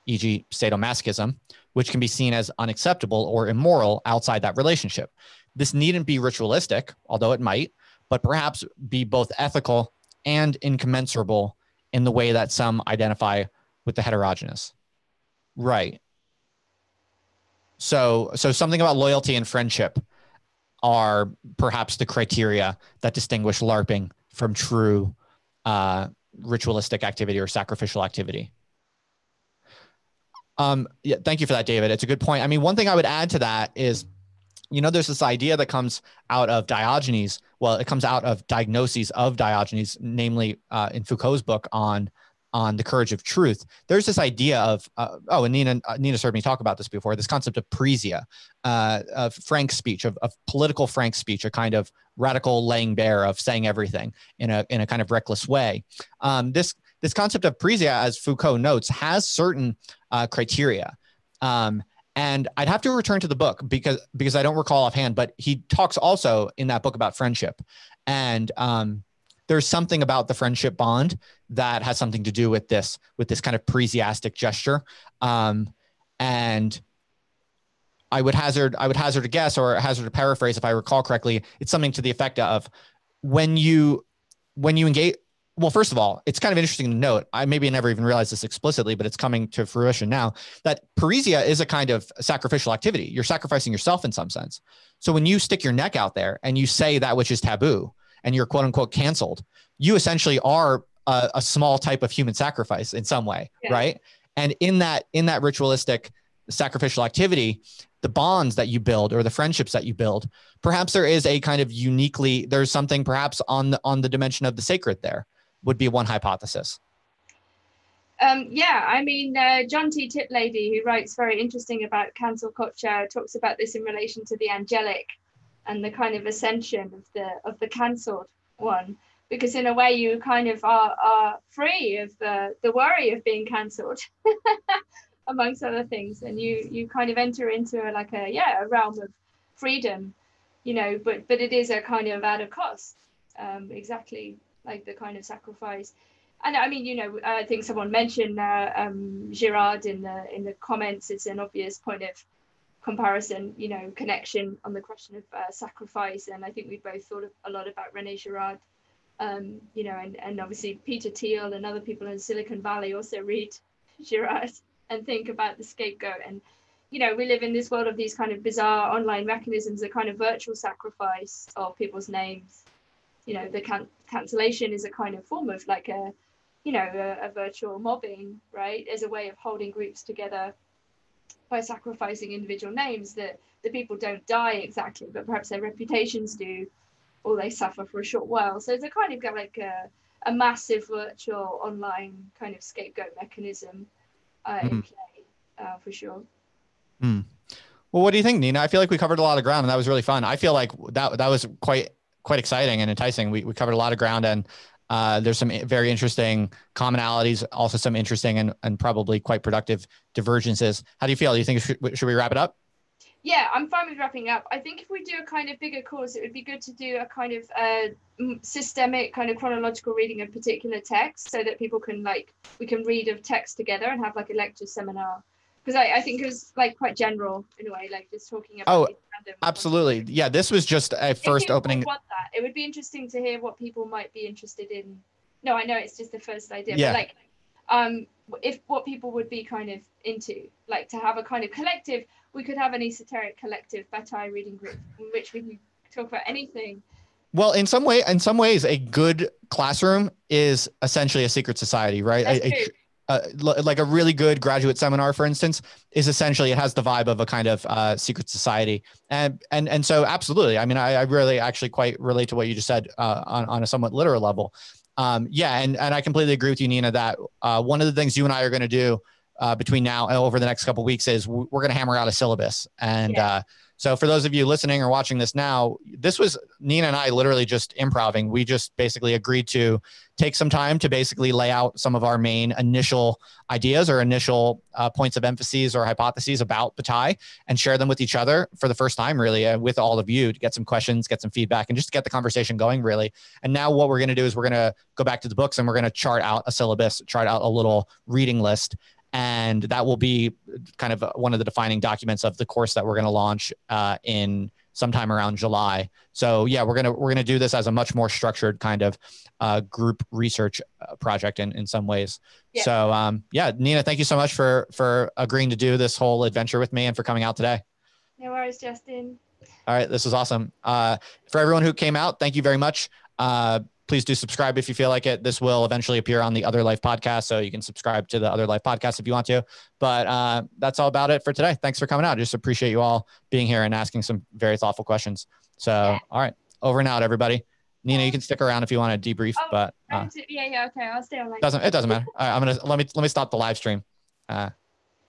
e.g. sadomasochism, which can be seen as unacceptable or immoral outside that relationship. This needn't be ritualistic, although it might, but perhaps be both ethical and incommensurable in the way that some identify with the heterogeneous. Right. So something about loyalty and friendship are perhaps the criteria that distinguish LARPing from true ritualistic activity or sacrificial activity. Yeah, thank you for that, David. It's a good point. I mean, one thing I would add to that is, you know, there's this idea that comes out of Diogenes. Well, it comes out of diagnoses of Diogenes, namely in Foucault's book on the courage of truth. There's this idea of, and Nina's heard me talk about this before, this concept of parrhesia, of frank speech, of political frank speech, a kind of radical laying bare of saying everything in a kind of reckless way. This concept of parrhesia, as Foucault notes, has certain criteria. And I'd have to return to the book because I don't recall offhand, but he talks also in that book about friendship. And there's something about the friendship bond that has something to do with this kind of parrhesiastic gesture. And I would hazard a guess, or hazard a paraphrase, if I recall correctly. It's something to the effect of when you engage. Well, first of all, it's kind of interesting to note, I never even realized this explicitly, but it's coming to fruition now, that parrhesia is a kind of sacrificial activity. You're sacrificing yourself in some sense. So when you stick your neck out there and you say that which is taboo and you're quote unquote canceled, you essentially are a small type of human sacrifice in some way, right? And in that ritualistic sacrificial activity, the bonds that you build or the friendships that you build, perhaps there is a kind of there's something perhaps on the dimension of the sacred there, would be one hypothesis. Yeah, I mean, John T. Tiplady, who writes very interesting about cancel culture, talks about this in relation to the angelic and the kind of ascension of the cancelled one. because in a way you kind of are free of the worry of being cancelled, amongst other things, and you kind of enter into a realm of freedom, but it is a kind of at a cost, exactly like the kind of sacrifice. And I mean, I think someone mentioned Girard in the comments. It's an obvious point of comparison, connection on the question of sacrifice. And I think we both thought a lot about René Girard, and obviously Peter Thiel and other people in Silicon Valley also read Girard and think about the scapegoat. And, we live in this world of these kind of bizarre online mechanisms, a kind of virtual sacrifice of people's names. The cancellation is a kind of form of like a virtual mobbing, right? As a way of holding groups together by sacrificing individual names, that the people don't die exactly, but perhaps their reputations do, or they suffer for a short while. So it's a kind of like a massive virtual online kind of scapegoat mechanism in play, for sure. Well, what do you think, Nina? I feel like we covered a lot of ground, and that was really fun. I feel like that was quite exciting and enticing. We covered a lot of ground, and there's some very interesting commonalities, also some interesting and probably quite productive divergences. How do you feel? Do you think should we wrap it up? Yeah, I'm fine with wrapping up. I think if we do a kind of bigger course, it would be good to do a kind of systemic kind of chronological reading of particular texts, so that people can we can read of text together and have like a lecture seminar. Because I think it was like quite general in a way, like just talking about. Oh, absolutely. Yeah, this was just a first opening. Want that. It would be interesting to hear what people might be interested in. No, I know it's just the first idea, yeah. But if what people would be kind of into, like to have a kind of collective, we could have an esoteric collective Bataille reading group in which we can talk about anything. Well, in some ways, a good classroom is essentially a secret society, right? That's true. Like a really good graduate seminar, for instance, is essentially, it has the vibe of a kind of secret society. And so absolutely. I mean, I really actually quite relate to what you just said on a somewhat literal level. Yeah. And I completely agree with you, Nina, that one of the things you and I are going to do between now and over the next couple of weeks is we're going to hammer out a syllabus. And so for those of you listening or watching this now, this was Nina and I literally just improving. We just basically agreed to take some time to basically lay out some of our main initial ideas or initial points of emphasis or hypotheses about Bataille and share them with each other for the first time, really, with all of you, to get some questions, get some feedback, and just to get the conversation going, really. And now what we're going to do is we're going to go back to the books and we're going to chart out a syllabus, chart out a little reading list. And that will be kind of one of the defining documents of the course that we're going to launch in sometime around July. So yeah, we're gonna do this as a much more structured kind of group research project in some ways. Yeah. So yeah, Nina, thank you so much for agreeing to do this whole adventure with me and for coming out today. No worries, Justin. All right, this was awesome. For everyone who came out, thank you very much. Please do subscribe if you feel like it. This will eventually appear on the Other Life podcast, so you can subscribe to the Other Life podcast if you want to. But that's all about it for today. Thanks for coming out. Just appreciate you all being here and asking some very thoughtful questions. So, yeah. All right, over and out, everybody. Nina, you can stick around if you want to debrief. But yeah, okay, I'll stay on. It doesn't matter. All right, let me stop the live stream.